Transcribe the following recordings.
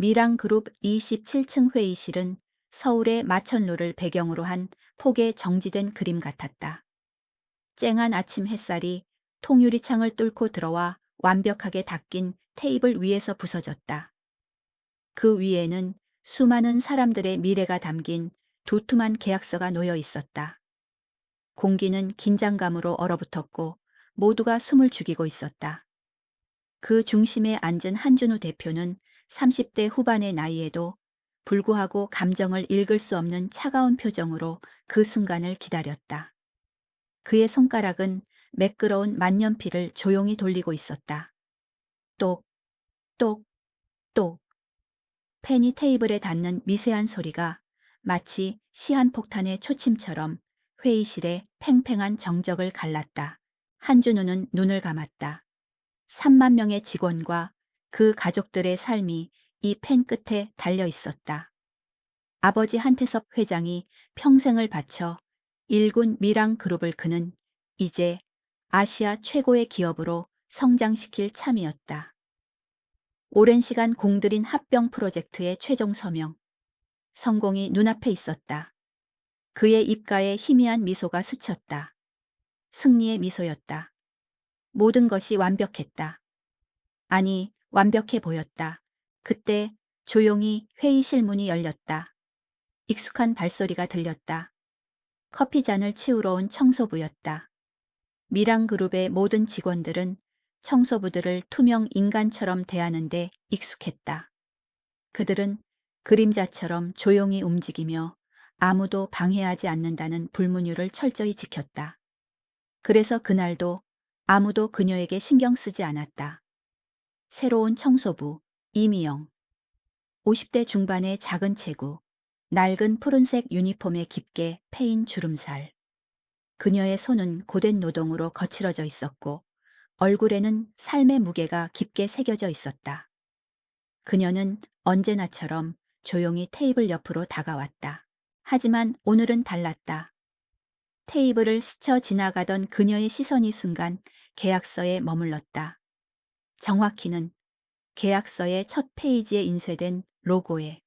미랑그룹 27층 회의실은 서울의 마천루를 배경으로 한 폭에 정지된 그림 같았다. 쨍한 아침 햇살이 통유리창을 뚫고 들어와 완벽하게 닦인 테이블 위에서 부서졌다. 그 위에는 수많은 사람들의 미래가 담긴 두툼한 계약서가 놓여 있었다. 공기는 긴장감으로 얼어붙었고 모두가 숨을 죽이고 있었다. 그 중심에 앉은 한준우 대표는 30대 후반의 나이에도 불구하고 감정을 읽을 수 없는 차가운 표정으로 그 순간을 기다렸다. 그의 손가락은 매끄러운 만년필을 조용히 돌리고 있었다. 똑, 똑, 똑. 펜이 테이블에 닿는 미세한 소리가 마치 시한폭탄의 초침처럼 회의실의 팽팽한 정적을 갈랐다. 한준우는 눈을 감았다. 3만 명의 직원과 그 가족들의 삶이 이 펜 끝에 달려 있었다. 아버지 한태섭 회장이 평생을 바쳐 일군 미랑그룹을 그는 이제 아시아 최고의 기업으로 성장시킬 참이었다. 오랜 시간 공들인 합병 프로젝트의 최종 서명. 성공이 눈앞에 있었다. 그의 입가에 희미한 미소가 스쳤다. 승리의 미소였다. 모든 것이 완벽했다. 아니, 완벽해 보였다. 그때 조용히 회의실 문이 열렸다. 익숙한 발소리가 들렸다. 커피잔을 치우러 온 청소부였다. 미랑그룹의 모든 직원들은 청소부들을 투명 인간처럼 대하는데 익숙했다. 그들은 그림자처럼 조용히 움직이며 아무도 방해하지 않는다는 불문율을 철저히 지켰다. 그래서 그날도 아무도 그녀에게 신경 쓰지 않았다. 새로운 청소부, 이미영. 50대 중반의 작은 체구, 낡은 푸른색 유니폼에 깊게 패인 주름살. 그녀의 손은 고된 노동으로 거칠어져 있었고 얼굴에는 삶의 무게가 깊게 새겨져 있었다. 그녀는 언제나처럼 조용히 테이블 옆으로 다가왔다. 하지만 오늘은 달랐다. 테이블을 스쳐 지나가던 그녀의 시선이 순간 계약서에 머물렀다. 정확히는 계약서의 첫 페이지에 인쇄된 로고에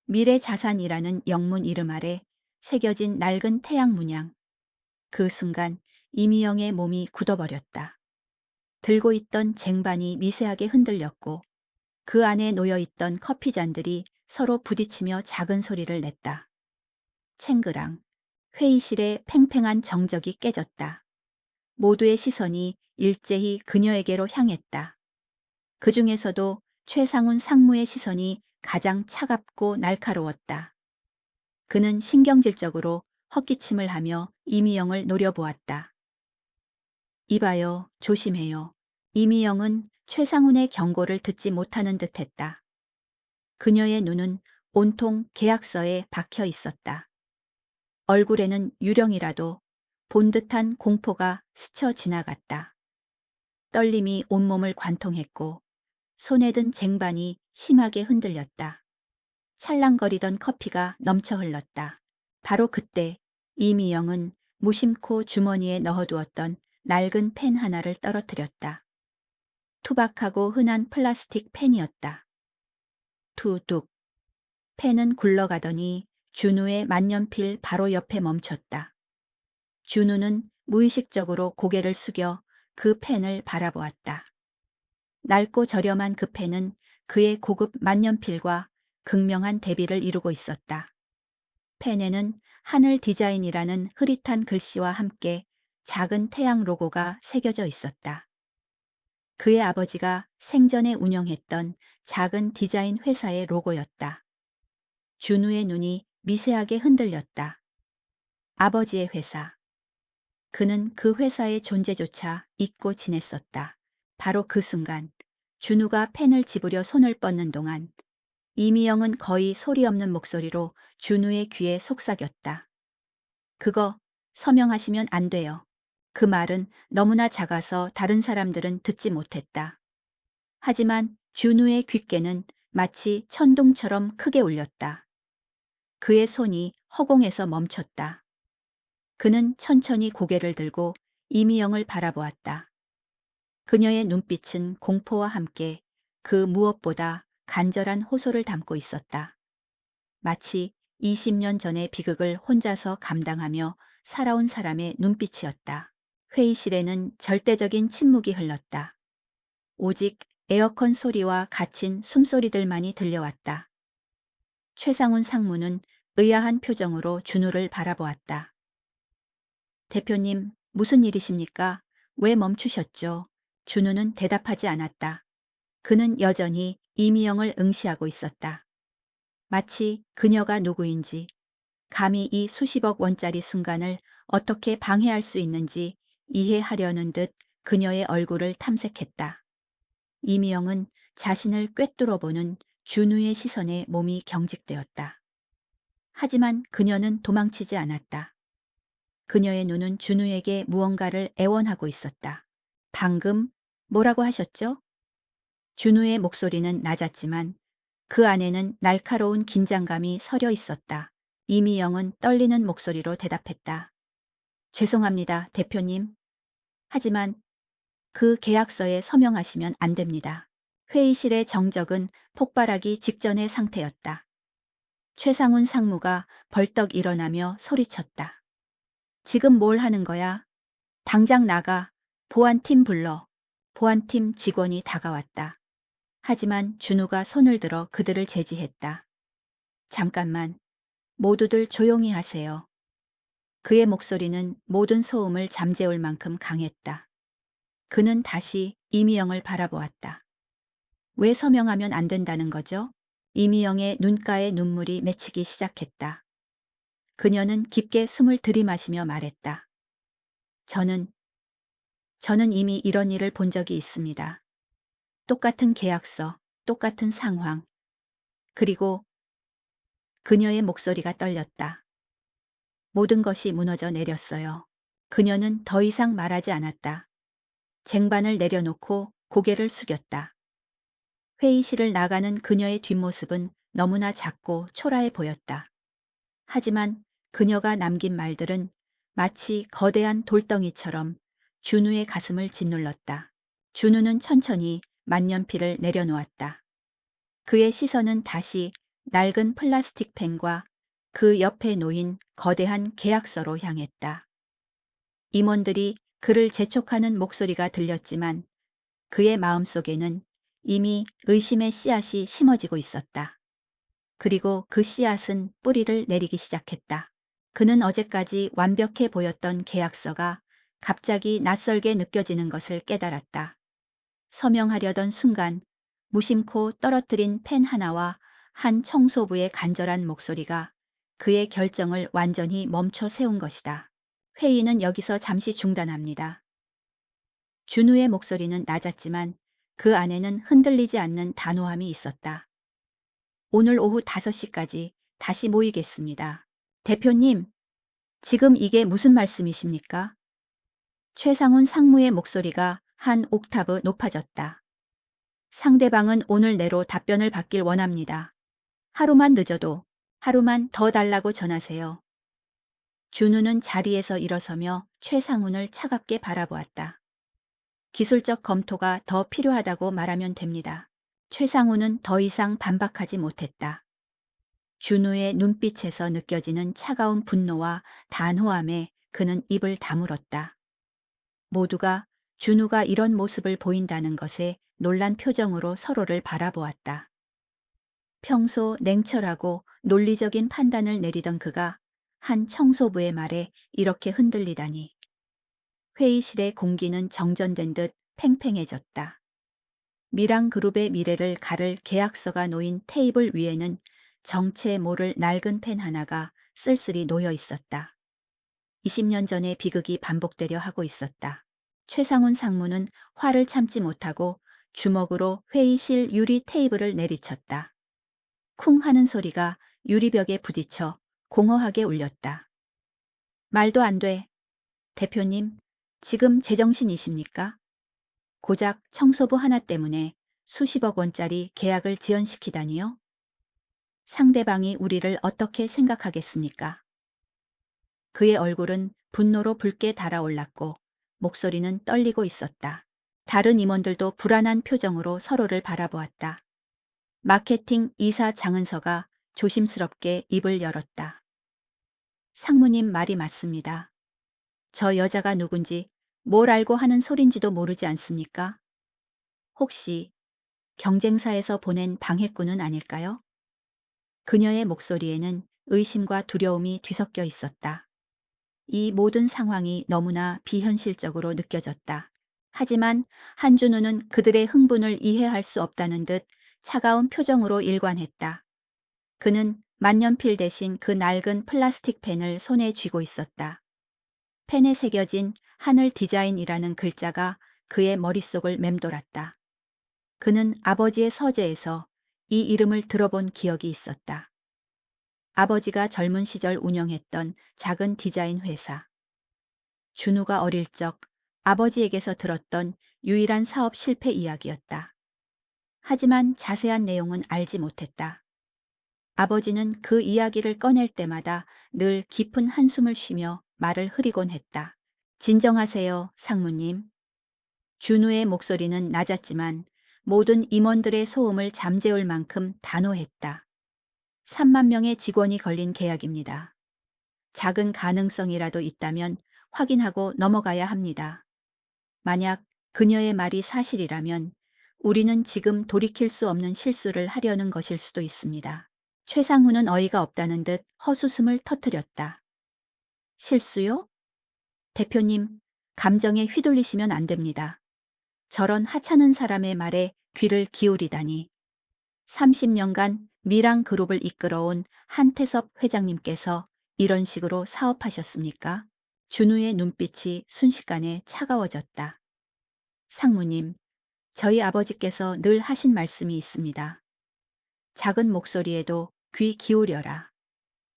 미래자산이라는 영문 이름 아래 새겨진 낡은 태양 문양. 그 순간 이미영의 몸이 굳어버렸다. 들고 있던 쟁반이 미세하게 흔들렸고 그 안에 놓여있던 커피잔들이 서로 부딪히며 작은 소리를 냈다. 챙그랑. 회의실의 팽팽한 정적이 깨졌다. 모두의 시선이 일제히 그녀에게로 향했다. 그 중에서도 최상훈 상무의 시선이 가장 차갑고 날카로웠다. 그는 신경질적으로 헛기침을 하며 이미영을 노려보았다. 이봐요, 조심해요. 이미영은 최상훈의 경고를 듣지 못하는 듯했다. 그녀의 눈은 온통 계약서에 박혀 있었다. 얼굴에는 유령이라도 본 듯한 공포가 스쳐 지나갔다. 떨림이 온몸을 관통했고 손에 든 쟁반이 심하게 흔들렸다. 찰랑거리던 커피가 넘쳐 흘렀다. 바로 그때 이미영은 무심코 주머니에 넣어두었던 낡은 펜 하나를 떨어뜨렸다. 투박하고 흔한 플라스틱 펜이었다. 투둑. 펜은 굴러가더니 준우의 만년필 바로 옆에 멈췄다. 준우는 무의식적으로 고개를 숙여 그 펜을 바라보았다. 낡고 저렴한 그 펜은 그의 고급 만년필과 극명한 대비를 이루고 있었다. 펜에는 하늘 디자인이라는 흐릿한 글씨와 함께 작은 태양 로고가 새겨져 있었다. 그의 아버지가 생전에 운영했던 작은 디자인 회사의 로고였다. 준우의 눈이 미세하게 흔들렸다. 아버지의 회사. 그는 그 회사의 존재조차 잊고 지냈었다. 바로 그 순간 준우가 펜을 집으려 손을 뻗는 동안 이미영은 거의 소리 없는 목소리로 준우의 귀에 속삭였다. 그거 서명하시면 안 돼요. 그 말은 너무나 작아서 다른 사람들은 듣지 못했다. 하지만 준우의 귓게는 마치 천둥처럼 크게 울렸다. 그의 손이 허공에서 멈췄다. 그는 천천히 고개를 들고 이미영을 바라보았다. 그녀의 눈빛은 공포와 함께 그 무엇보다 간절한 호소를 담고 있었다. 마치 20년 전의 비극을 혼자서 감당하며 살아온 사람의 눈빛이었다. 회의실에는 절대적인 침묵이 흘렀다. 오직 에어컨 소리와 갇힌 숨소리들만이 들려왔다. 최상훈 상무는 의아한 표정으로 준우를 바라보았다. 대표님, 무슨 일이십니까? 왜 멈추셨죠? 준우는 대답하지 않았다. 그는 여전히 이미영을 응시하고 있었다. 마치 그녀가 누구인지, 감히 이 수십억 원짜리 순간을 어떻게 방해할 수 있는지 이해하려는 듯 그녀의 얼굴을 탐색했다. 이미영은 자신을 꿰뚫어 보는 준우의 시선에 몸이 경직되었다. 하지만 그녀는 도망치지 않았다. 그녀의 눈은 준우에게 무언가를 애원하고 있었다. 방금 뭐라고 하셨죠? 준우의 목소리는 낮았지만 그 안에는 날카로운 긴장감이 서려 있었다. 이미영은 떨리는 목소리로 대답했다. 죄송합니다, 대표님. 하지만 그 계약서에 서명하시면 안 됩니다. 회의실의 정적은 폭발하기 직전의 상태였다. 최상훈 상무가 벌떡 일어나며 소리쳤다. 지금 뭘 하는 거야? 당장 나가. 보안팀 불러. 보안팀 직원이 다가왔다. 하지만 준우가 손을 들어 그들을 제지했다. 잠깐만. 모두들 조용히 하세요. 그의 목소리는 모든 소음을 잠재울 만큼 강했다. 그는 다시 이미영을 바라보았다. 왜 서명하면 안 된다는 거죠? 이미영의 눈가에 눈물이 맺히기 시작했다. 그녀는 깊게 숨을 들이마시며 말했다. 저는 이미 이런 일을 본 적이 있습니다. 똑같은 계약서, 똑같은 상황. 그리고 그녀의 목소리가 떨렸다. 모든 것이 무너져 내렸어요. 그녀는 더 이상 말하지 않았다. 쟁반을 내려놓고 고개를 숙였다. 회의실을 나가는 그녀의 뒷모습은 너무나 작고 초라해 보였다. 하지만 그녀가 남긴 말들은 마치 거대한 돌덩이처럼 준우의 가슴을 짓눌렀다. 준우는 천천히 만년필을 내려놓았다. 그의 시선은 다시 낡은 플라스틱 펜과 그 옆에 놓인 거대한 계약서로 향했다. 임원들이 그를 재촉하는 목소리가 들렸지만 그의 마음속에는 이미 의심의 씨앗이 심어지고 있었다. 그리고 그 씨앗은 뿌리를 내리기 시작했다. 그는 어제까지 완벽해 보였던 계약서가 갑자기 낯설게 느껴지는 것을 깨달았다. 서명하려던 순간 무심코 떨어뜨린 펜 하나와 한 청소부의 간절한 목소리가 그의 결정을 완전히 멈춰 세운 것이다. 회의는 여기서 잠시 중단합니다. 준우의 목소리는 낮았지만 그 안에는 흔들리지 않는 단호함이 있었다. 오늘 오후 5시까지 다시 모이겠습니다. 대표님, 지금 이게 무슨 말씀이십니까? 최상훈 상무의 목소리가 한 옥타브 높아졌다. 상대방은 오늘 내로 답변을 받길 원합니다. 하루만 늦어도 하루만 더 달라고 전하세요. 준우는 자리에서 일어서며 최상훈을 차갑게 바라보았다. 기술적 검토가 더 필요하다고 말하면 됩니다. 최상훈은 더 이상 반박하지 못했다. 준우의 눈빛에서 느껴지는 차가운 분노와 단호함에 그는 입을 다물었다. 모두가 준우가 이런 모습을 보인다는 것에 놀란 표정으로 서로를 바라보았다. 평소 냉철하고 논리적인 판단을 내리던 그가 한 청소부의 말에 이렇게 흔들리다니. 회의실의 공기는 정전된 듯 팽팽해졌다. 미랑그룹의 미래를 가를 계약서가 놓인 테이블 위에는 정체 모를 낡은 펜 하나가 쓸쓸히 놓여 있었다. 20년 전의 비극이 반복되려 하고 있었다. 최상훈 상무는 화를 참지 못하고 주먹으로 회의실 유리 테이블을 내리쳤다. 쿵 하는 소리가 유리벽에 부딪혀 공허하게 울렸다. 말도 안 돼. 대표님, 지금 제정신이십니까? 고작 청소부 하나 때문에 수십억 원짜리 계약을 지연시키다니요? 상대방이 우리를 어떻게 생각하겠습니까? 그의 얼굴은 분노로 붉게 달아올랐고 목소리는 떨리고 있었다. 다른 임원들도 불안한 표정으로 서로를 바라보았다. 마케팅 이사 장은서가 조심스럽게 입을 열었다. 상무님 말이 맞습니다. 저 여자가 누군지 뭘 알고 하는 소린지도 모르지 않습니까? 혹시 경쟁사에서 보낸 방해꾼은 아닐까요? 그녀의 목소리에는 의심과 두려움이 뒤섞여 있었다. 이 모든 상황이 너무나 비현실적으로 느껴졌다. 하지만 한준우는 그들의 흥분을 이해할 수 없다는 듯 차가운 표정으로 일관했다. 그는 만년필 대신 그 낡은 플라스틱 펜을 손에 쥐고 있었다. 펜에 새겨진 하늘 디자인이라는 글자가 그의 머릿속을 맴돌았다. 그는 아버지의 서재에서 이 이름을 들어본 기억이 있었다. 아버지가 젊은 시절 운영했던 작은 디자인 회사. 준우가 어릴 적 아버지에게서 들었던 유일한 사업 실패 이야기였다. 하지만 자세한 내용은 알지 못했다. 아버지는 그 이야기를 꺼낼 때마다 늘 깊은 한숨을 쉬며 말을 흐리곤 했다. 진정하세요, 상무님. 준우의 목소리는 낮았지만 모든 임원들의 소음을 잠재울 만큼 단호했다. 3만 명의 직원이 걸린 계약입니다. 작은 가능성이라도 있다면 확인하고 넘어가야 합니다. 만약 그녀의 말이 사실이라면 우리는 지금 돌이킬 수 없는 실수를 하려는 것일 수도 있습니다. 최상훈은 어이가 없다는 듯 헛웃음을 터뜨렸다. 실수요? 대표님, 감정에 휘둘리시면 안 됩니다. 저런 하찮은 사람의 말에 귀를 기울이다니. 30년간 미랑 그룹을 이끌어온 한태섭 회장님께서 이런 식으로 사업하셨습니까? 준우의 눈빛이 순식간에 차가워졌다. 상무님, 저희 아버지께서 늘 하신 말씀이 있습니다. 작은 목소리에도 귀 기울여라.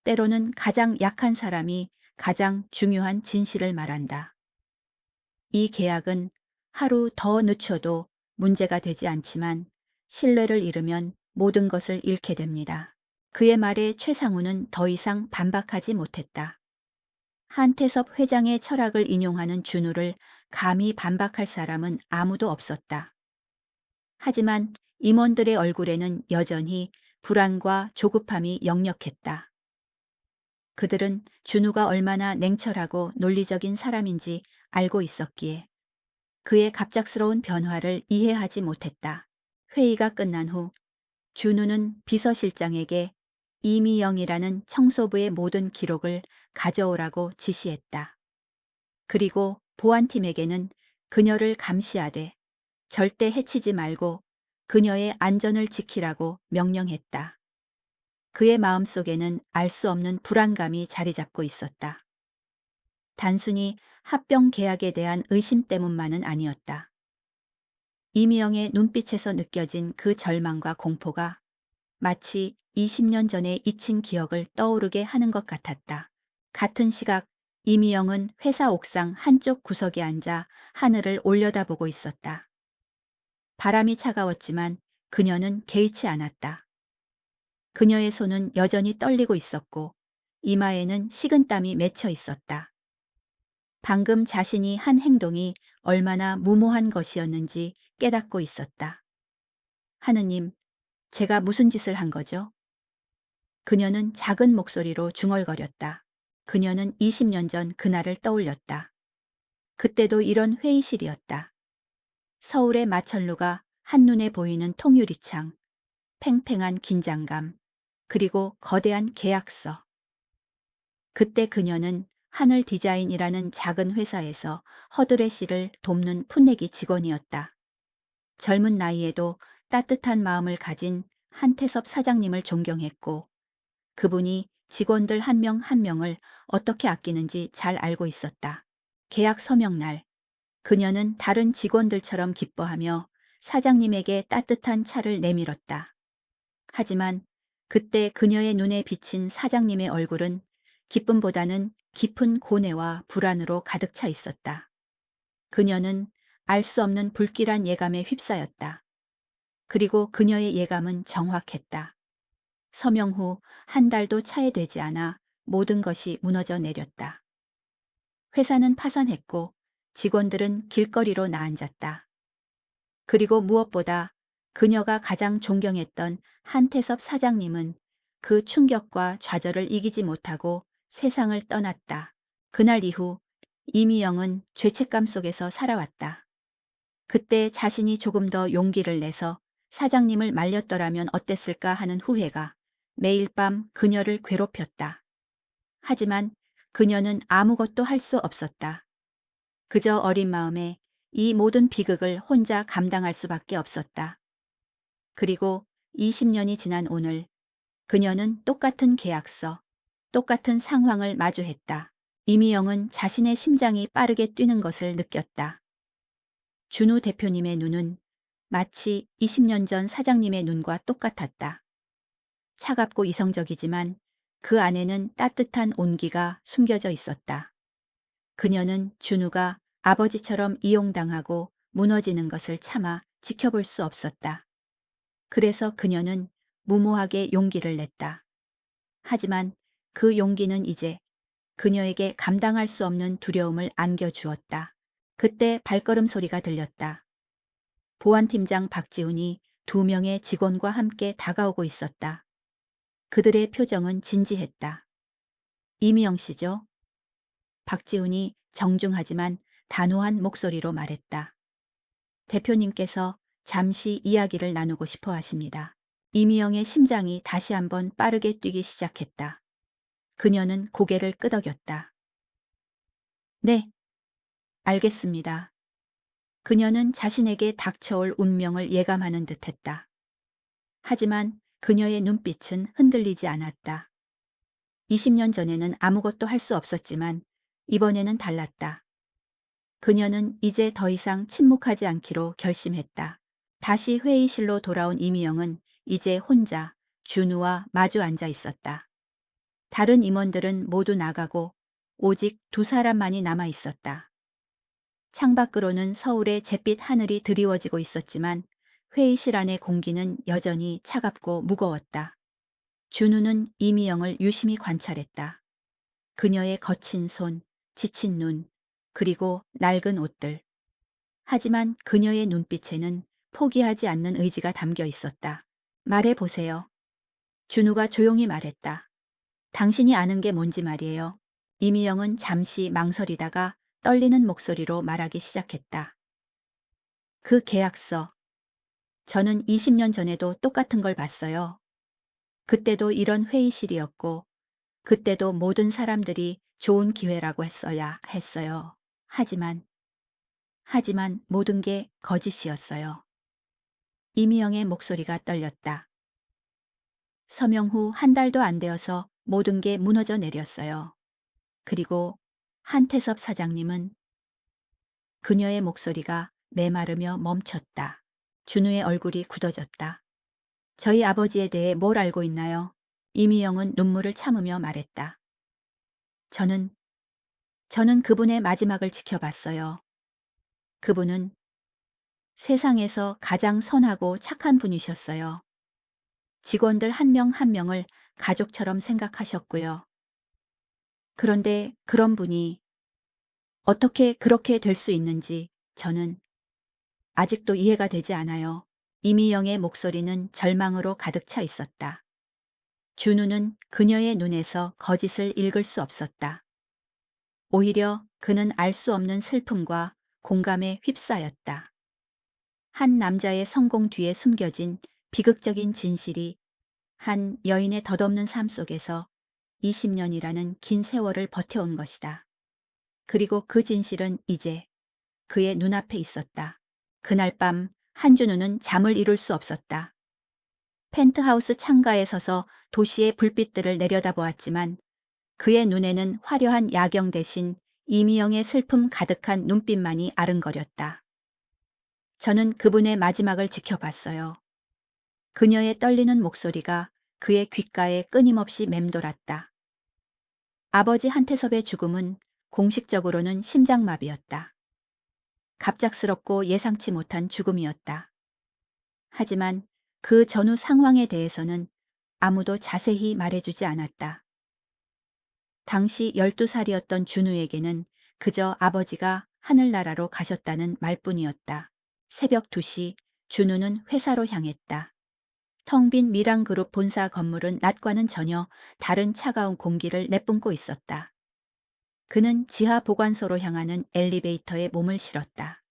때로는 가장 약한 사람이 가장 중요한 진실을 말한다. 이 계약은 하루 더 늦춰도 문제가 되지 않지만 신뢰를 잃으면 모든 것을 잃게 됩니다. 그의 말에 최상우는 더 이상 반박하지 못했다. 한태섭 회장의 철학을 인용하는 준우를 감히 반박할 사람은 아무도 없었다. 하지만 임원들의 얼굴에는 여전히 불안과 조급함이 역력했다. 그들은 준우가 얼마나 냉철하고 논리적인 사람인지 알고 있었기에 그의 갑작스러운 변화를 이해하지 못했다. 회의가 끝난 후 준우는 비서실장에게 이미영이라는 청소부의 모든 기록을 가져오라고 지시했다. 그리고 보안팀에게는 그녀를 감시하되 절대 해치지 말고 그녀의 안전을 지키라고 명령했다. 그의 마음속에는 알 수 없는 불안감이 자리 잡고 있었다. 단순히 합병 계약에 대한 의심 때문만은 아니었다. 이미영의 눈빛에서 느껴진 그 절망과 공포가 마치 20년 전에 잊힌 기억을 떠오르게 하는 것 같았다. 같은 시각 이미영은 회사 옥상 한쪽 구석에 앉아 하늘을 올려다보고 있었다. 바람이 차가웠지만 그녀는 개의치 않았다. 그녀의 손은 여전히 떨리고 있었고 이마에는 식은땀이 맺혀 있었다. 방금 자신이 한 행동이 얼마나 무모한 것이었는지 깨닫고 있었다. 하느님, 제가 무슨 짓을 한 거죠? 그녀는 작은 목소리로 중얼거렸다. 그녀는 20년 전 그날을 떠올렸다. 그때도 이런 회의실이었다. 서울의 마천루가 한눈에 보이는 통유리창, 팽팽한 긴장감, 그리고 거대한 계약서. 그때 그녀는 하늘 디자인이라는 작은 회사에서 허드레 씨를 돕는 풋내기 직원이었다. 젊은 나이에도 따뜻한 마음을 가진 한태섭 사장님을 존경했고 그분이 직원들 한 명 한 명을 어떻게 아끼는지 잘 알고 있었다. 계약 서명날 그녀는 다른 직원들처럼 기뻐하며 사장님에게 따뜻한 차를 내밀었다. 하지만 그때 그녀의 눈에 비친 사장님의 얼굴은 기쁨보다는 깊은 고뇌와 불안으로 가득 차 있었다. 그녀는 알 수 없는 불길한 예감에 휩싸였다. 그리고 그녀의 예감은 정확했다. 서명 후 한 달도 차에 되지 않아 모든 것이 무너져 내렸다. 회사는 파산했고 직원들은 길거리로 나앉았다. 그리고 무엇보다 그녀가 가장 존경했던 한태섭 사장님은 그 충격과 좌절을 이기지 못하고 세상을 떠났다. 그날 이후 이미영은 죄책감 속에서 살아왔다. 그때 자신이 조금 더 용기를 내서 사장님을 말렸더라면 어땠을까 하는 후회가 매일 밤 그녀를 괴롭혔다. 하지만 그녀는 아무것도 할 수 없었다. 그저 어린 마음에 이 모든 비극을 혼자 감당할 수밖에 없었다. 그리고 20년이 지난 오늘 그녀는 똑같은 계약서, 똑같은 상황을 마주했다. 이미영은 자신의 심장이 빠르게 뛰는 것을 느꼈다. 준우 대표님의 눈은 마치 20년 전 사장님의 눈과 똑같았다. 차갑고 이성적이지만 그 안에는 따뜻한 온기가 숨겨져 있었다. 그녀는 준우가 아버지처럼 이용당하고 무너지는 것을 참아 지켜볼 수 없었다. 그래서 그녀는 무모하게 용기를 냈다. 하지만 그 용기는 이제 그녀에게 감당할 수 없는 두려움을 안겨주었다. 그때 발걸음 소리가 들렸다. 보안팀장 박지훈이 2명의 직원과 함께 다가오고 있었다. 그들의 표정은 진지했다. 이미영 씨죠? 박지훈이 정중하지만 단호한 목소리로 말했다. 대표님께서 잠시 이야기를 나누고 싶어 하십니다. 이미영의 심장이 다시 한번 빠르게 뛰기 시작했다. 그녀는 고개를 끄덕였다. 네, 알겠습니다. 그녀는 자신에게 닥쳐올 운명을 예감하는 듯했다. 하지만 그녀의 눈빛은 흔들리지 않았다. 20년 전에는 아무것도 할 수 없었지만 이번에는 달랐다. 그녀는 이제 더 이상 침묵하지 않기로 결심했다. 다시 회의실로 돌아온 이미영은 이제 혼자 준우와 마주 앉아 있었다. 다른 임원들은 모두 나가고 오직 2사람만이 남아 있었다. 창밖으로는 서울의 잿빛 하늘이 드리워지고 있었지만 회의실 안의 공기는 여전히 차갑고 무거웠다. 준우는 이미영을 유심히 관찰했다. 그녀의 거친 손, 지친 눈, 그리고 낡은 옷들. 하지만 그녀의 눈빛에는 포기하지 않는 의지가 담겨 있었다. 말해보세요. 준우가 조용히 말했다. 당신이 아는 게 뭔지 말이에요. 이미영은 잠시 망설이다가 떨리는 목소리로 말하기 시작했다. 그 계약서. 저는 20년 전에도 똑같은 걸 봤어요. 그때도 이런 회의실이었고, 그때도 모든 사람들이 좋은 기회라고 했어야 했어요. 하지만 모든 게 거짓이었어요. 이미영의 목소리가 떨렸다. 서명 후 1달도 안 되어서 모든 게 무너져 내렸어요. 그리고 한태섭 사장님은 그녀의 목소리가 메마르며 멈췄다. 준우의 얼굴이 굳어졌다. 저희 아버지에 대해 뭘 알고 있나요? 이미영은 눈물을 참으며 말했다. 저는 그분의 마지막을 지켜봤어요. 그분은 세상에서 가장 선하고 착한 분이셨어요. 직원들 한 명 한 명을 가족처럼 생각하셨고요. 그런데 그런 분이 어떻게 그렇게 될 수 있는지 저는 아직도 이해가 되지 않아요. 이미영의 목소리는 절망으로 가득 차 있었다. 준우는 그녀의 눈에서 거짓을 읽을 수 없었다. 오히려 그는 알 수 없는 슬픔과 공감에 휩싸였다. 한 남자의 성공 뒤에 숨겨진 비극적인 진실이 한 여인의 덧없는 삶 속에서 20년이라는 긴 세월을 버텨온 것이다. 그리고 그 진실은 이제 그의 눈앞에 있었다. 그날 밤 한준우는 잠을 이룰 수 없었다. 펜트하우스 창가에 서서 도시의 불빛들을 내려다보았지만 그의 눈에는 화려한 야경 대신 이미영의 슬픔 가득한 눈빛만이 아른거렸다. 저는 그분의 마지막을 지켜봤어요. 그녀의 떨리는 목소리가 그의 귓가에 끊임없이 맴돌았다. 아버지 한태섭의 죽음은 공식적으로는 심장마비였다. 갑작스럽고 예상치 못한 죽음이었다. 하지만 그 전후 상황에 대해서는 아무도 자세히 말해주지 않았다. 당시 12살이었던 준우에게는 그저 아버지가 하늘나라로 가셨다는 말뿐이었다. 새벽 2시 준우는 회사로 향했다. 텅 빈 미랑그룹 본사 건물은 낮과는 전혀 다른 차가운 공기를 내뿜고 있었다. 그는 지하 보관소로 향하는 엘리베이터에 몸을 실었다.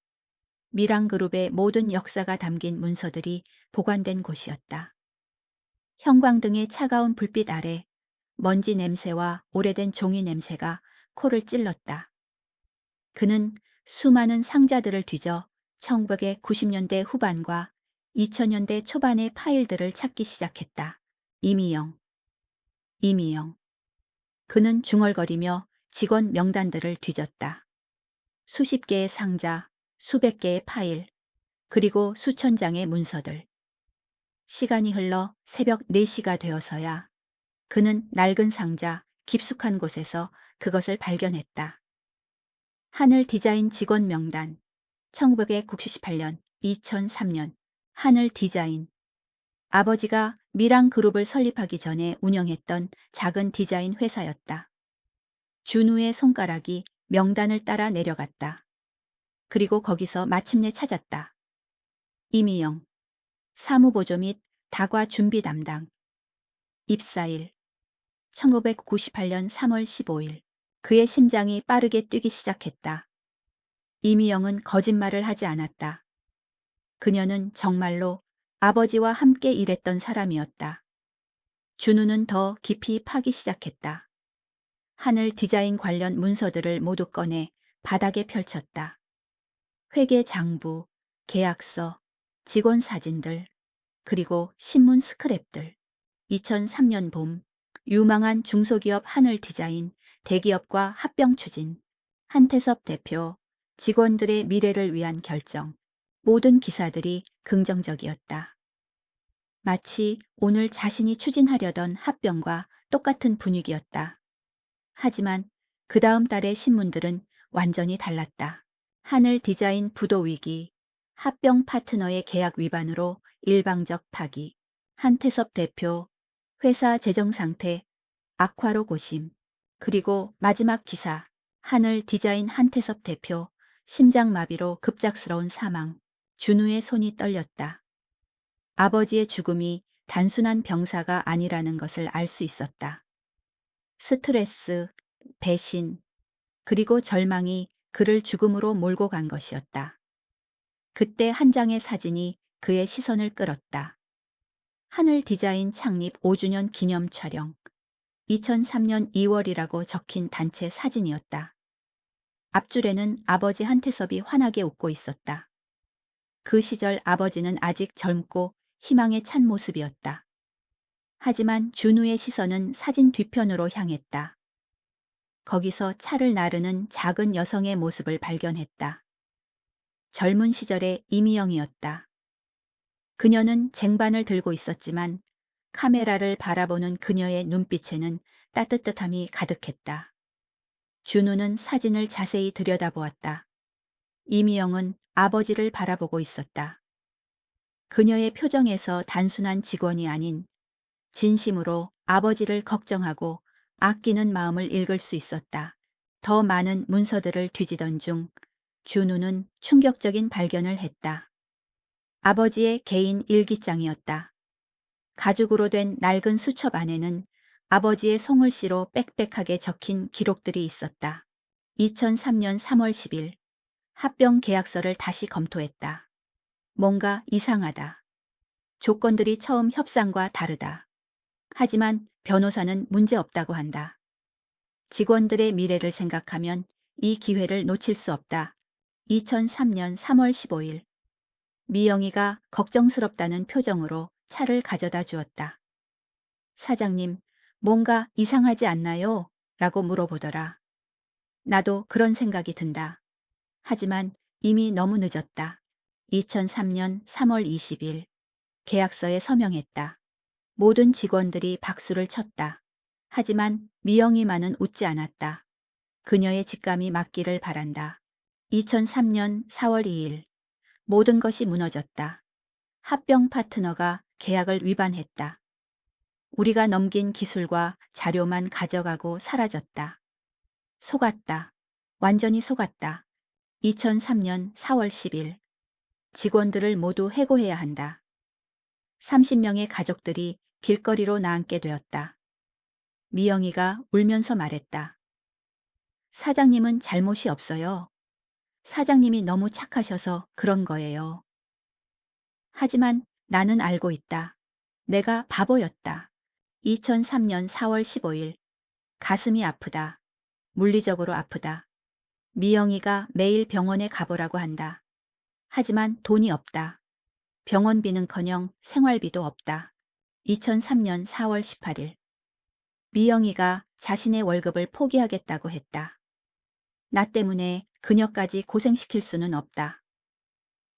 미랑그룹의 모든 역사가 담긴 문서들이 보관된 곳이었다. 형광등의 차가운 불빛 아래 먼지 냄새와 오래된 종이 냄새가 코를 찔렀다. 그는 수많은 상자들을 뒤져 1990년대 후반과 2000년대 초반의 파일들을 찾기 시작했다. 이미영, 이미영. 그는 중얼거리며 직원 명단들을 뒤졌다. 수십 개의 상자, 수백 개의 파일, 그리고 수천 장의 문서들. 시간이 흘러 새벽 4시가 되어서야 그는 낡은 상자, 깊숙한 곳에서 그것을 발견했다. 하늘 디자인 직원 명단 1998년, 2003년 하늘 디자인. 아버지가 미랑 그룹을 설립하기 전에 운영했던 작은 디자인 회사였다. 준우의 손가락이 명단을 따라 내려갔다. 그리고 거기서 마침내 찾았다. 이미영, 사무보조 및 다과 준비 담당. 입사일 1998년 3월 15일. 그의 심장이 빠르게 뛰기 시작했다. 이미영은 거짓말을 하지 않았다. 그녀는 정말로 아버지와 함께 일했던 사람이었다. 준우는 더 깊이 파기 시작했다. 하늘 디자인 관련 문서들을 모두 꺼내 바닥에 펼쳤다. 회계 장부, 계약서, 직원 사진들, 그리고 신문 스크랩들. 2003년 봄, 유망한 중소기업 하늘 디자인, 대기업과 합병 추진, 한태섭 대표, 직원들의 미래를 위한 결정. 모든 기사들이 긍정적이었다. 마치 오늘 자신이 추진하려던 합병과 똑같은 분위기였다. 하지만 그 다음 달의 신문들은 완전히 달랐다. 하늘 디자인 부도 위기, 합병 파트너의 계약 위반으로 일방적 파기, 한태섭 대표, 회사 재정 상태, 악화로 고심, 그리고 마지막 기사, 하늘 디자인 한태섭 대표, 심장마비로 급작스러운 사망. 준우의 손이 떨렸다. 아버지의 죽음이 단순한 병사가 아니라는 것을 알 수 있었다. 스트레스, 배신, 그리고 절망이 그를 죽음으로 몰고 간 것이었다. 그때 한 장의 사진이 그의 시선을 끌었다. 하늘 디자인 창립 5주년 기념 촬영. 2003년 2월이라고 적힌 단체 사진이었다. 앞줄에는 아버지 한태섭이 환하게 웃고 있었다. 그 시절 아버지는 아직 젊고 희망에 찬 모습이었다. 하지만 준우의 시선은 사진 뒤편으로 향했다. 거기서 차를 나르는 작은 여성의 모습을 발견했다. 젊은 시절의 이미영이었다. 그녀는 쟁반을 들고 있었지만 카메라를 바라보는 그녀의 눈빛에는 따뜻함이 가득했다. 준우는 사진을 자세히 들여다보았다. 이미영은 아버지를 바라보고 있었다. 그녀의 표정에서 단순한 직원이 아닌 진심으로 아버지를 걱정하고 아끼는 마음을 읽을 수 있었다. 더 많은 문서들을 뒤지던 중 준우는 충격적인 발견을 했다. 아버지의 개인 일기장이었다. 가죽으로 된 낡은 수첩 안에는 아버지의 송글씨로 빽빽하게 적힌 기록들이 있었다. 2003년 3월 10일 합병 계약서를 다시 검토했다. 뭔가 이상하다. 조건들이 처음 협상과 다르다. 하지만 변호사는 문제없다고 한다. 직원들의 미래를 생각하면 이 기회를 놓칠 수 없다. 2003년 3월 15일 미영이가 걱정스럽다는 표정으로 차를 가져다 주었다. 사장님, 뭔가 이상하지 않나요? 라고 물어보더라. 나도 그런 생각이 든다. 하지만 이미 너무 늦었다. 2003년 3월 20일 계약서에 서명했다. 모든 직원들이 박수를 쳤다. 하지만 미영이만은 웃지 않았다. 그녀의 직감이 맞기를 바란다. 2003년 4월 2일 모든 것이 무너졌다. 합병 파트너가 계약을 위반했다. 우리가 넘긴 기술과 자료만 가져가고 사라졌다. 속았다. 완전히 속았다. 2003년 4월 10일 직원들을 모두 해고해야 한다. 30명의 가족들이 길거리로 나앉게 되었다. 미영이가 울면서 말했다. 사장님은 잘못이 없어요. 사장님이 너무 착하셔서 그런 거예요. 하지만 나는 알고 있다. 내가 바보였다. 2003년 4월 15일. 가슴이 아프다. 물리적으로 아프다. 미영이가 매일 병원에 가보라고 한다. 하지만 돈이 없다. 병원비는커녕 생활비도 없다. 2003년 4월 18일. 미영이가 자신의 월급을 포기하겠다고 했다. 나 때문에 그녀까지 고생시킬 수는 없다.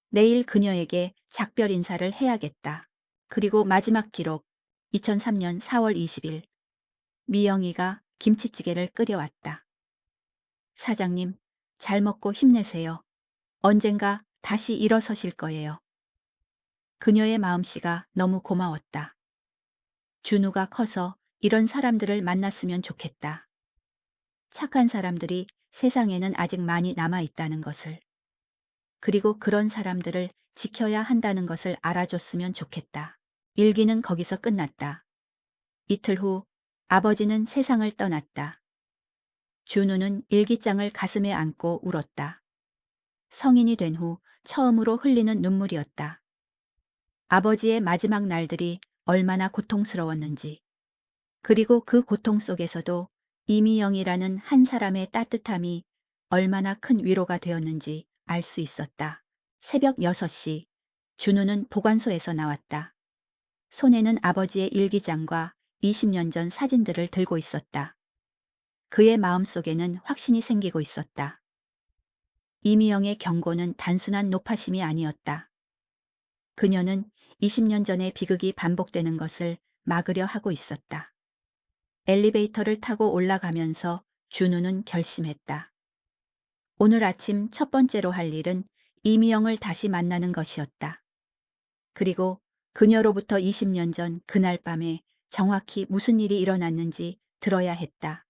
내일 그녀에게 작별 인사를 해야겠다. 그리고 마지막 기록. 2003년 4월 20일. 미영이가 김치찌개를 끓여왔다. 사장님, 잘 먹고 힘내세요. 언젠가 다시 일어서실 거예요. 그녀의 마음씨가 너무 고마웠다. 준우가 커서 이런 사람들을 만났으면 좋겠다. 착한 사람들이 세상에는 아직 많이 남아있다는 것을. 그리고 그런 사람들을 지켜야 한다는 것을 알아줬으면 좋겠다. 일기는 거기서 끝났다. 이틀 후 아버지는 세상을 떠났다. 준우는 일기장을 가슴에 안고 울었다. 성인이 된 후 처음으로 흘리는 눈물이었다. 아버지의 마지막 날들이 얼마나 고통스러웠는지, 그리고 그 고통 속에서도 이미영이라는 한 사람의 따뜻함이 얼마나 큰 위로가 되었는지 알 수 있었다. 새벽 6시, 준우는 보관소에서 나왔다. 손에는 아버지의 일기장과 20년 전 사진들을 들고 있었다. 그의 마음속에는 확신이 생기고 있었다. 이미영의 경고는 단순한 노파심이 아니었다. 그녀는 20년 전의 비극이 반복되는 것을 막으려 하고 있었다. 엘리베이터를 타고 올라가면서 준우는 결심했다. 오늘 아침 첫 번째로 할 일은 이미영을 다시 만나는 것이었다. 그리고 그녀로부터 20년 전 그날 밤에 정확히 무슨 일이 일어났는지 들어야 했다.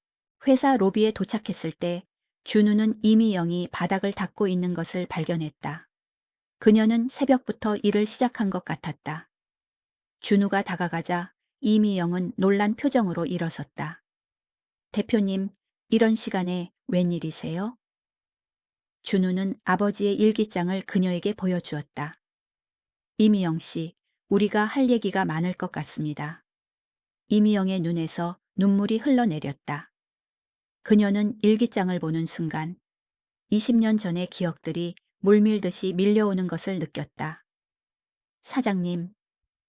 회사 로비에 도착했을 때 준우는 이미영이 바닥을 닦고 있는 것을 발견했다. 그녀는 새벽부터 일을 시작한 것 같았다. 준우가 다가가자 이미영은 놀란 표정으로 일어섰다. 대표님, 이런 시간에 웬일이세요? 준우는 아버지의 일기장을 그녀에게 보여주었다. 이미영 씨, 우리가 할 얘기가 많을 것 같습니다. 이미영의 눈에서 눈물이 흘러내렸다. 그녀는 일기장을 보는 순간 20년 전의 기억들이 물밀듯이 밀려오는 것을 느꼈다. 사장님,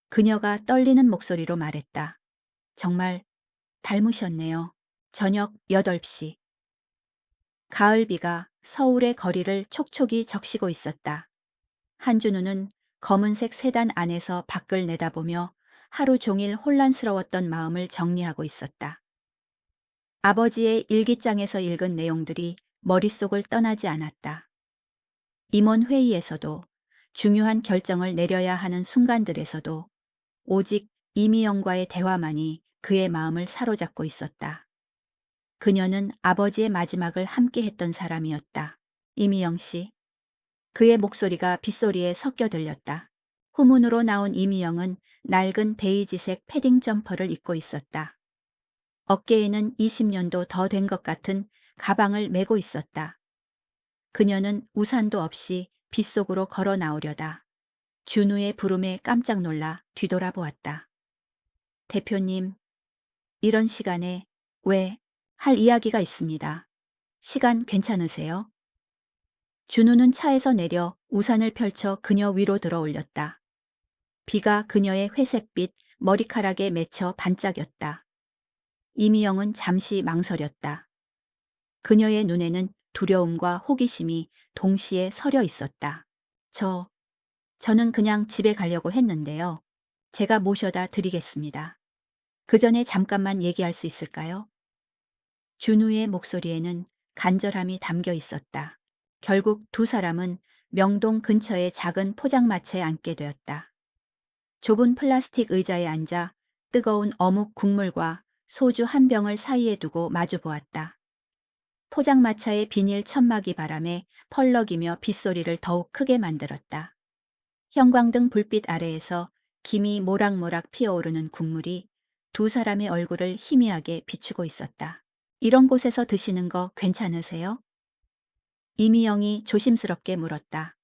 그녀가 떨리는 목소리로 말했다. 정말 닮으셨네요. 저녁 8시. 가을비가 서울의 거리를 촉촉이 적시고 있었다. 한준우는 검은색 세단 안에서 밖을 내다보며 하루 종일 혼란스러웠던 마음을 정리하고 있었다. 아버지의 일기장에서 읽은 내용들이 머릿속을 떠나지 않았다. 임원 회의에서도, 중요한 결정을 내려야 하는 순간들에서도 오직 이미영과의 대화만이 그의 마음을 사로잡고 있었다. 그녀는 아버지의 마지막을 함께 했던 사람이었다. 이미영 씨. 그의 목소리가 빗소리에 섞여 들렸다. 후문으로 나온 이미영은 낡은 베이지색 패딩 점퍼를 입고 있었다. 어깨에는 20년도 더 된 것 같은 가방을 메고 있었다. 그녀는 우산도 없이 빗속으로 걸어 나오려다 준우의 부름에 깜짝 놀라 뒤돌아보았다. 대표님, 이런 시간에 왜 할 이야기가 있습니다. 시간 괜찮으세요? 준우는 차에서 내려 우산을 펼쳐 그녀 위로 들어 올렸다. 비가 그녀의 회색빛 머리카락에 맺혀 반짝였다. 이미영은 잠시 망설였다. 그녀의 눈에는 두려움과 호기심이 동시에 서려 있었다. 저는 그냥 집에 가려고 했는데요. 제가 모셔다 드리겠습니다. 그 전에 잠깐만 얘기할 수 있을까요? 준우의 목소리에는 간절함이 담겨 있었다. 결국 두 사람은 명동 근처의 작은 포장마차에 앉게 되었다. 좁은 플라스틱 의자에 앉아 뜨거운 어묵 국물과 소주 한 병을 사이에 두고 마주 보았다. 포장마차의 비닐 천막이 바람에 펄럭이며 빗소리를 더욱 크게 만들었다. 형광등 불빛 아래에서 김이 모락모락 피어오르는 국물이 두 사람의 얼굴을 희미하게 비추고 있었다. 이런 곳에서 드시는 거 괜찮으세요? 이미영이 조심스럽게 물었다.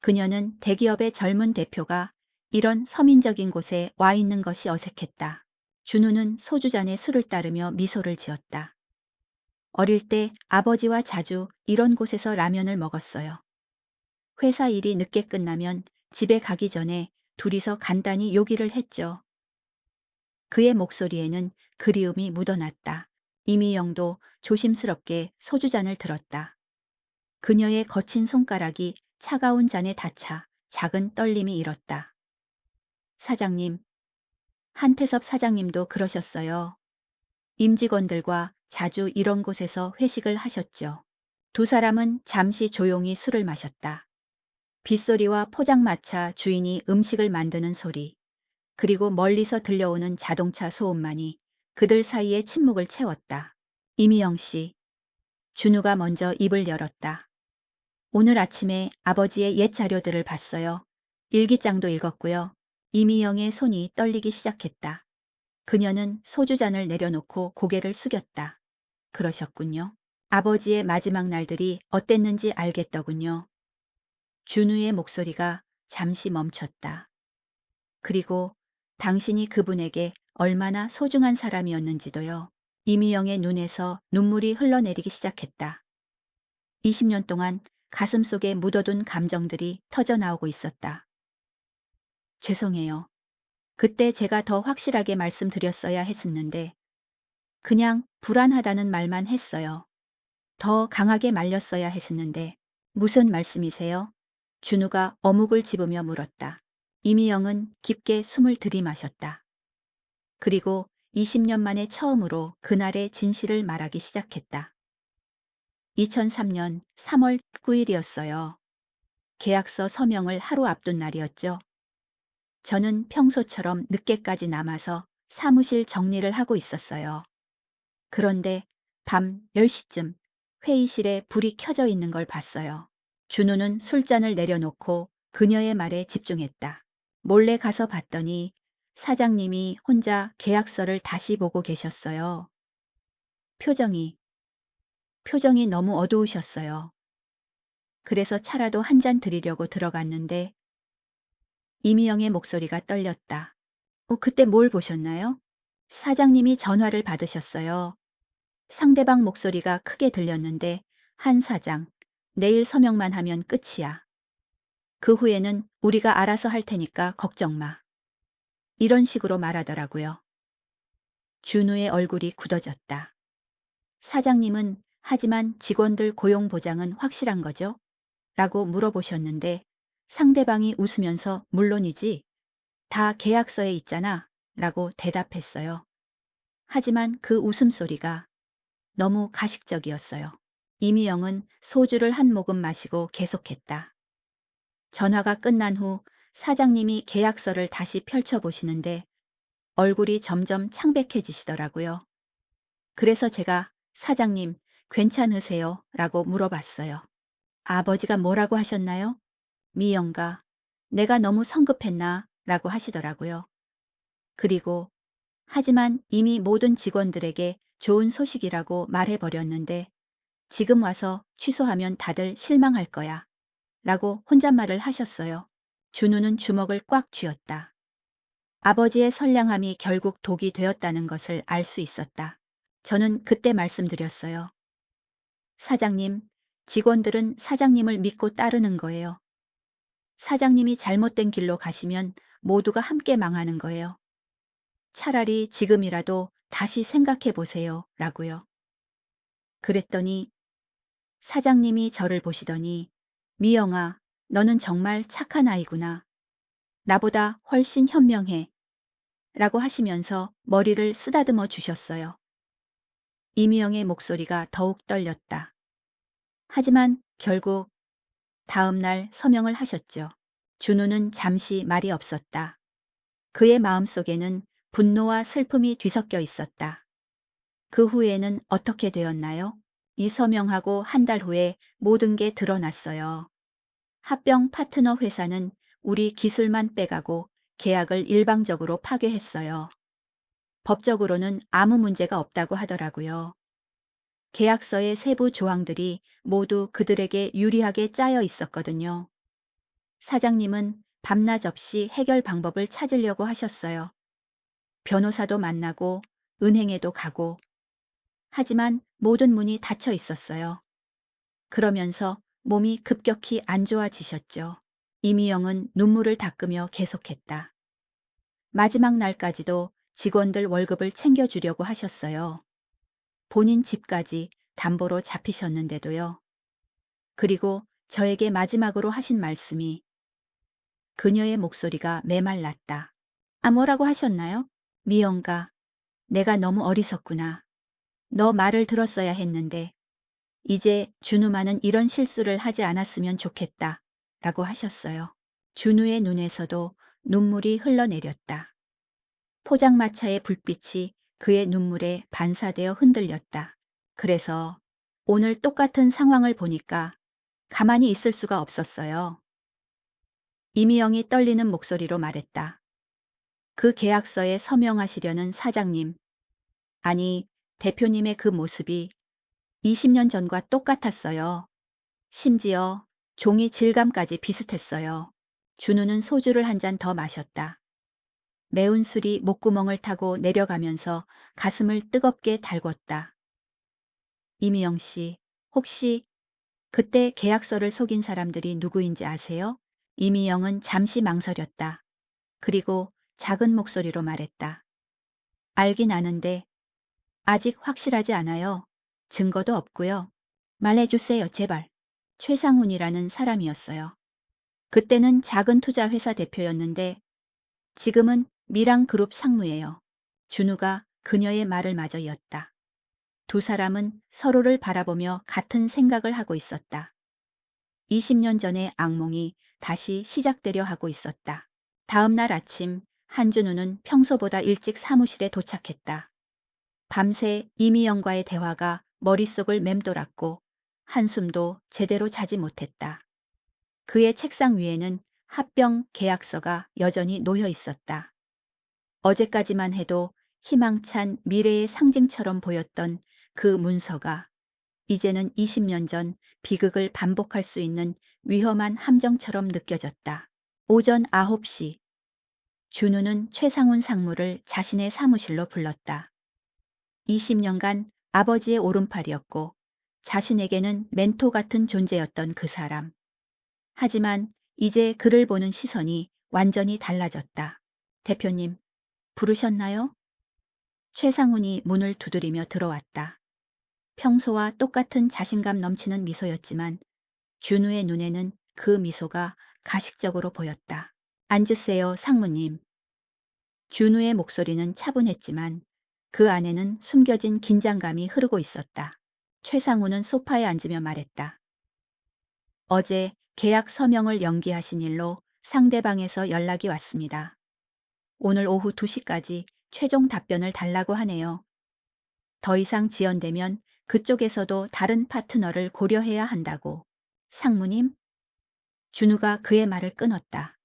그녀는 대기업의 젊은 대표가 이런 서민적인 곳에 와 있는 것이 어색했다. 준우는 소주잔에 술을 따르며 미소를 지었다. 어릴 때 아버지와 자주 이런 곳에서 라면을 먹었어요. 회사 일이 늦게 끝나면 집에 가기 전에 둘이서 간단히 요기를 했죠. 그의 목소리에는 그리움이 묻어났다. 이미영도 조심스럽게 소주잔을 들었다. 그녀의 거친 손가락이 차가운 잔에 닿자 작은 떨림이 일었다. 사장님, 한태섭 사장님도 그러셨어요. 임직원들과 자주 이런 곳에서 회식을 하셨죠. 두 사람은 잠시 조용히 술을 마셨다. 빗소리와 포장마차 주인이 음식을 만드는 소리, 그리고 멀리서 들려오는 자동차 소음만이 그들 사이의 침묵을 채웠다. 이미영 씨, 준우가 먼저 입을 열었다. 오늘 아침에 아버지의 옛 자료들을 봤어요. 일기장도 읽었고요. 이미영의 손이 떨리기 시작했다. 그녀는 소주잔을 내려놓고 고개를 숙였다. 그러셨군요. 아버지의 마지막 날들이 어땠는지 알겠더군요. 준우의 목소리가 잠시 멈췄다. 그리고 당신이 그분에게 얼마나 소중한 사람이었는지도요. 이미영의 눈에서 눈물이 흘러내리기 시작했다. 20년 동안 가슴속에 묻어둔 감정들이 터져나오고 있었다. 죄송해요. 그때 제가 더 확실하게 말씀드렸어야 했었는데 그냥 불안하다는 말만 했어요. 더 강하게 말렸어야 했었는데 무슨 말씀이세요? 준우가 어묵을 집으며 물었다. 이미영은 깊게 숨을 들이마셨다. 그리고 20년 만에 처음으로 그날의 진실을 말하기 시작했다. 2003년 3월 9일이었어요. 계약서 서명을 하루 앞둔 날이었죠. 저는 평소처럼 늦게까지 남아서 사무실 정리를 하고 있었어요. 그런데 밤 10시쯤 회의실에 불이 켜져 있는 걸 봤어요. 준우는 술잔을 내려놓고 그녀의 말에 집중했다. 몰래 가서 봤더니 사장님이 혼자 계약서를 다시 보고 계셨어요. 표정이 너무 어두우셨어요. 그래서 차라도 한 잔 드리려고 들어갔는데 이미영의 목소리가 떨렸다. 그때 뭘 보셨나요? 사장님이 전화를 받으셨어요. 상대방 목소리가 크게 들렸는데 한 사장, 내일 서명만 하면 끝이야. 그 후에는 우리가 알아서 할 테니까 걱정 마. 이런 식으로 말하더라고요. 준우의 얼굴이 굳어졌다. 사장님은 하지만 직원들 고용 보장은 확실한 거죠? 라고 물어보셨는데 상대방이 웃으면서 물론이지. 다 계약서에 있잖아. 라고 대답했어요. 하지만 그 웃음소리가 너무 가식적이었어요. 이미영은 소주를 한 모금 마시고 계속했다. 전화가 끝난 후 사장님이 계약서를 다시 펼쳐보시는데 얼굴이 점점 창백해지시더라고요. 그래서 제가 사장님 괜찮으세요? 라고 물어봤어요. 아버지가 뭐라고 하셨나요? 미영가 내가 너무 성급했나? 라고 하시더라고요. 그리고 하지만 이미 모든 직원들에게 좋은 소식이라고 말해버렸는데 지금 와서 취소하면 다들 실망할 거야. 라고 혼잣말을 하셨어요. 준우는 주먹을 꽉 쥐었다. 아버지의 선량함이 결국 독이 되었다는 것을 알 수 있었다. 저는 그때 말씀드렸어요. 사장님, 직원들은 사장님을 믿고 따르는 거예요. 사장님이 잘못된 길로 가시면 모두가 함께 망하는 거예요. 차라리 지금이라도 다시 생각해 보세요. 라고요. 그랬더니 사장님이 저를 보시더니 미영아, 너는 정말 착한 아이구나. 나보다 훨씬 현명해. 라고 하시면서 머리를 쓰다듬어 주셨어요. 이미영의 목소리가 더욱 떨렸다. 하지만 결국 다음 날 서명을 하셨죠. 준우는 잠시 말이 없었다. 그의 마음속에는 분노와 슬픔이 뒤섞여 있었다. 그 후에는 어떻게 되었나요? 이 서명하고 한 달 후에 모든 게 드러났어요. 합병 파트너 회사는 우리 기술만 빼가고 계약을 일방적으로 파괴했어요. 법적으로는 아무 문제가 없다고 하더라고요. 계약서의 세부 조항들이 모두 그들에게 유리하게 짜여 있었거든요. 사장님은 밤낮 없이 해결 방법을 찾으려고 하셨어요. 변호사도 만나고 은행에도 가고, 하지만 모든 문이 닫혀 있었어요. 그러면서 몸이 급격히 안 좋아지셨죠. 이미영은 눈물을 닦으며 계속했다. 마지막 날까지도 직원들 월급을 챙겨주려고 하셨어요. 본인 집까지 담보로 잡히셨는데도요. 그리고 저에게 마지막으로 하신 말씀이, 그녀의 목소리가 메말랐다. 아, 뭐라고 하셨나요? 미영가, 내가 너무 어리석구나. 너 말을 들었어야 했는데, 이제 준우만은 이런 실수를 하지 않았으면 좋겠다. 라고 하셨어요. 준우의 눈에서도 눈물이 흘러내렸다. 포장마차의 불빛이 그의 눈물에 반사되어 흔들렸다. 그래서 오늘 똑같은 상황을 보니까 가만히 있을 수가 없었어요. 이미영이 떨리는 목소리로 말했다. 그 계약서에 서명하시려는 사장님, 아니, 대표님의 그 모습이 20년 전과 똑같았어요. 심지어 종이 질감까지 비슷했어요. 준우는 소주를 한 잔 더 마셨다. 매운 술이 목구멍을 타고 내려가면서 가슴을 뜨겁게 달궜다. 이미영 씨, 혹시 그때 계약서를 속인 사람들이 누구인지 아세요? 이미영은 잠시 망설였다. 그리고 작은 목소리로 말했다. 알긴 아는데 아직 확실하지 않아요. 증거도 없고요. 말해주세요, 제발. 최상훈이라는 사람이었어요. 그때는 작은 투자회사 대표였는데 지금은 미랑그룹 상무예요. 준우가 그녀의 말을 마저 이었다. 두 사람은 서로를 바라보며 같은 생각을 하고 있었다. 20년 전의 악몽이 다시 시작되려 하고 있었다. 다음 날 아침 한준우는 평소보다 일찍 사무실에 도착했다. 밤새 이미영과의 대화가 머릿속을 맴돌았고 한숨도 제대로 자지 못했다. 그의 책상 위에는 합병 계약서가 여전히 놓여 있었다. 어제까지만 해도 희망찬 미래의 상징처럼 보였던 그 문서가 이제는 20년 전 비극을 반복할 수 있는 위험한 함정처럼 느껴졌다. 오전 9시 준우는 최상훈 상무를 자신의 사무실로 불렀다. 20년간 아버지의 오른팔이었고 자신에게는 멘토 같은 존재였던 그 사람. 하지만 이제 그를 보는 시선이 완전히 달라졌다. 대표님, 부르셨나요? 최상훈이 문을 두드리며 들어왔다. 평소와 똑같은 자신감 넘치는 미소였지만 준우의 눈에는 그 미소가 가식적으로 보였다. 앉으세요, 상무님. 준우의 목소리는 차분했지만 그 안에는 숨겨진 긴장감이 흐르고 있었다. 최상우는 소파에 앉으며 말했다. 어제 계약 서명을 연기하신 일로 상대방에서 연락이 왔습니다. 오늘 오후 2시까지 최종 답변을 달라고 하네요. 더 이상 지연되면 그쪽에서도 다른 파트너를 고려해야 한다고. 상무님? 준우가 그의 말을 끊었다.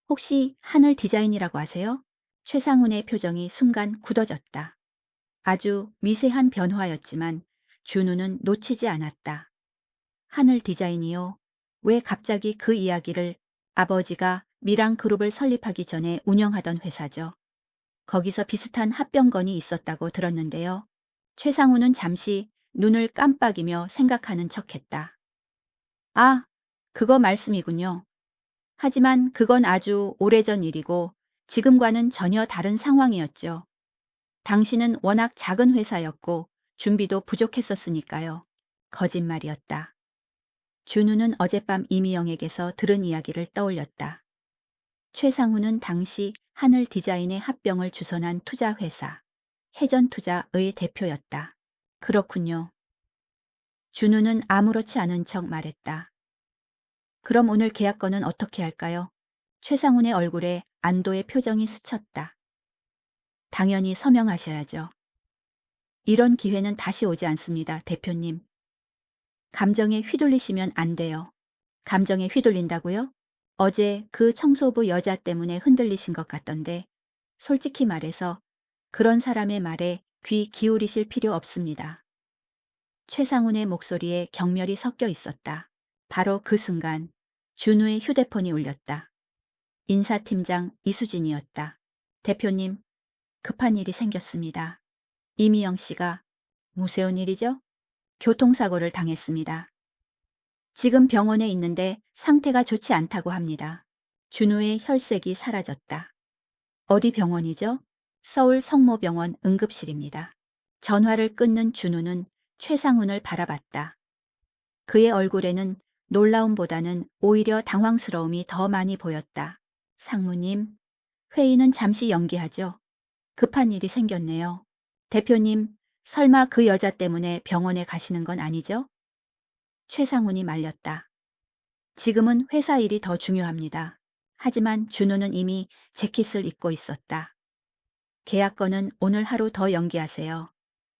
혹시 하늘 디자인이라고 아세요? 최상훈의 표정이 순간 굳어졌다. 아주 미세한 변화였지만 준우는 놓치지 않았다. 하늘 디자인이요? 왜 갑자기 그 이야기를? 아버지가 미랑그룹을 설립하기 전에 운영하던 회사죠. 거기서 비슷한 합병건이 있었다고 들었는데요. 최상우는 잠시 눈을 깜빡이며 생각하는 척했다. 아, 그거 말씀이군요. 하지만 그건 아주 오래전 일이고 지금과는 전혀 다른 상황이었죠. 당신은 워낙 작은 회사였고 준비도 부족했었으니까요. 거짓말이었다. 준우는 어젯밤 이미영에게서 들은 이야기를 떠올렸다. 최상우는 당시 하늘 디자인의 합병을 주선한 투자회사 해전투자의 대표였다. 그렇군요. 준우는 아무렇지 않은 척 말했다. 그럼 오늘 계약건은 어떻게 할까요? 최상훈의 얼굴에 안도의 표정이 스쳤다. 당연히 서명하셔야죠. 이런 기회는 다시 오지 않습니다, 대표님. 감정에 휘둘리시면 안 돼요. 감정에 휘둘린다고요? 어제 그 청소부 여자 때문에 흔들리신 것 같던데 솔직히 말해서 그런 사람의 말에 귀 기울이실 필요 없습니다. 최상훈의 목소리에 경멸이 섞여 있었다. 바로 그 순간 준우의 휴대폰이 울렸다. 인사팀장 이수진이었다. 대표님, 급한 일이 생겼습니다. 이미영 씨가 무슨 일이죠? 교통사고를 당했습니다. 지금 병원에 있는데 상태가 좋지 않다고 합니다. 준우의 혈색이 사라졌다. 어디 병원이죠? 서울 성모병원 응급실입니다. 전화를 끊는 준우는 최상훈을 바라봤다. 그의 얼굴에는 놀라움보다는 오히려 당황스러움이 더 많이 보였다. 상무님, 회의는 잠시 연기하죠. 급한 일이 생겼네요. 대표님, 설마 그 여자 때문에 병원에 가시는 건 아니죠? 최상훈이 말렸다. 지금은 회사 일이 더 중요합니다. 하지만 준우는 이미 재킷을 입고 있었다. 계약 건은 오늘 하루 더 연기하세요.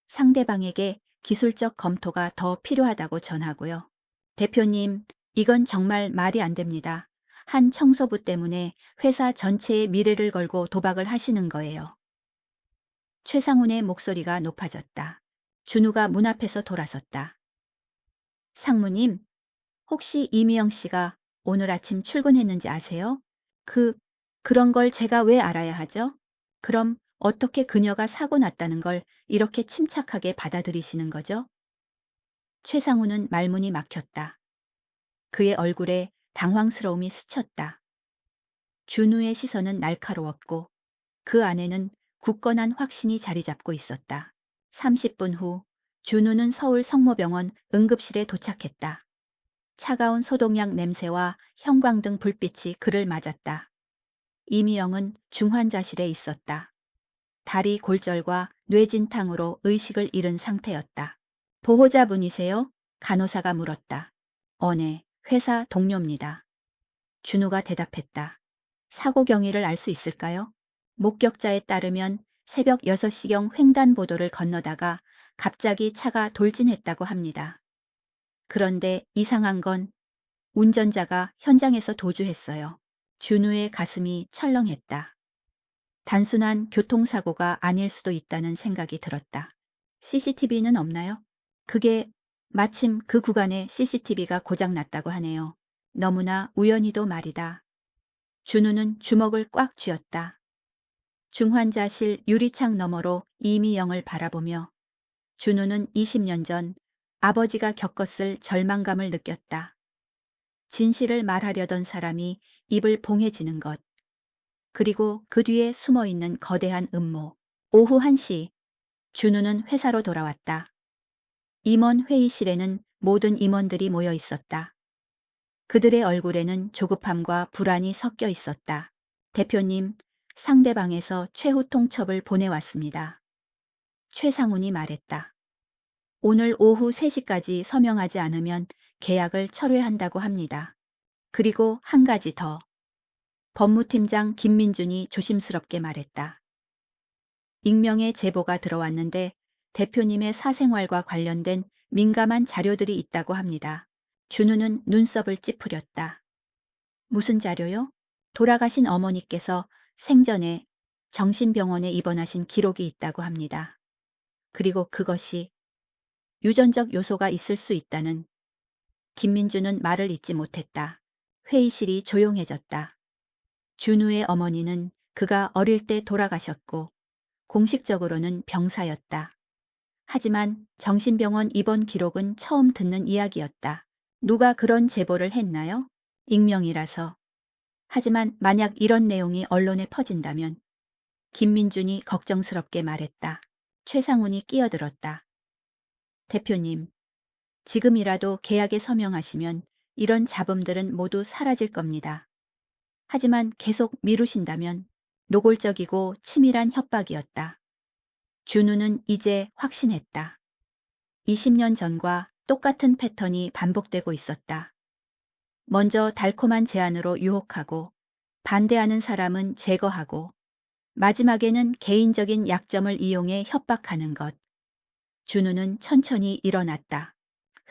상대방에게 기술적 검토가 더 필요하다고 전하고요. 대표님, 이건 정말 말이 안 됩니다. 한 청소부 때문에 회사 전체의 미래를 걸고 도박을 하시는 거예요. 최상훈의 목소리가 높아졌다. 준우가 문 앞에서 돌아섰다. 상무님, 혹시 이미영 씨가 오늘 아침 출근했는지 아세요? 그런 걸 제가 왜 알아야 하죠? 그럼 어떻게 그녀가 사고 났다는 걸 이렇게 침착하게 받아들이시는 거죠? 최상우는 말문이 막혔다. 그의 얼굴에 당황스러움이 스쳤다. 준우의 시선은 날카로웠고 그 안에는 굳건한 확신이 자리 잡고 있었다. 30분 후 준우는 서울 성모병원 응급실에 도착했다. 차가운 소독약 냄새와 형광등 불빛이 그를 맞았다. 이미영은 중환자실에 있었다. 다리 골절과 뇌진탕으로 의식을 잃은 상태였다. 보호자분이세요? 간호사가 물었다. 네, 회사 동료입니다. 준우가 대답했다. 사고 경위를 알 수 있을까요? 목격자에 따르면 새벽 6시경 횡단보도를 건너다가 갑자기 차가 돌진했다고 합니다. 그런데 이상한 건 운전자가 현장에서 도주했어요. 준우의 가슴이 철렁했다. 단순한 교통사고가 아닐 수도 있다는 생각이 들었다. CCTV는 없나요? 그게 마침 그 구간에 CCTV가 고장났다고 하네요. 너무나 우연히도 말이다. 준우는 주먹을 꽉 쥐었다. 중환자실 유리창 너머로 이미영을 바라보며 준우는 20년 전 아버지가 겪었을 절망감을 느꼈다. 진실을 말하려던 사람이 입을 봉해지는 것. 그리고 그 뒤에 숨어있는 거대한 음모. 오후 1시 준우는 회사로 돌아왔다. 임원 회의실에는 모든 임원들이 모여 있었다. 그들의 얼굴에는 조급함과 불안이 섞여 있었다. 대표님, 상대방에서 최후 통첩을 보내왔습니다. 최상훈이 말했다. 오늘 오후 3시까지 서명하지 않으면 계약을 철회한다고 합니다. 그리고 한 가지 더. 법무팀장 김민준이 조심스럽게 말했다. 익명의 제보가 들어왔는데 대표님의 사생활과 관련된 민감한 자료들이 있다고 합니다. 준우는 눈썹을 찌푸렸다. 무슨 자료요? 돌아가신 어머니께서 생전에 정신병원에 입원하신 기록이 있다고 합니다. 그리고 그것이 유전적 요소가 있을 수 있다는. 김민주는 말을 잇지 못했다. 회의실이 조용해졌다. 준우의 어머니는 그가 어릴 때 돌아가셨고 공식적으로는 병사였다. 하지만 정신병원 입원 기록은 처음 듣는 이야기였다. 누가 그런 제보를 했나요? 익명이라서. 하지만 만약 이런 내용이 언론에 퍼진다면 김민준이 걱정스럽게 말했다. 최상훈이 끼어들었다. 대표님, 지금이라도 계약에 서명하시면 이런 잡음들은 모두 사라질 겁니다. 하지만 계속 미루신다면 노골적이고 치밀한 협박이었다. 준우는 이제 확신했다. 20년 전과 똑같은 패턴이 반복되고 있었다. 먼저 달콤한 제안으로 유혹하고 반대하는 사람은 제거하고 마지막에는 개인적인 약점을 이용해 협박하는 것. 준우는 천천히 일어났다.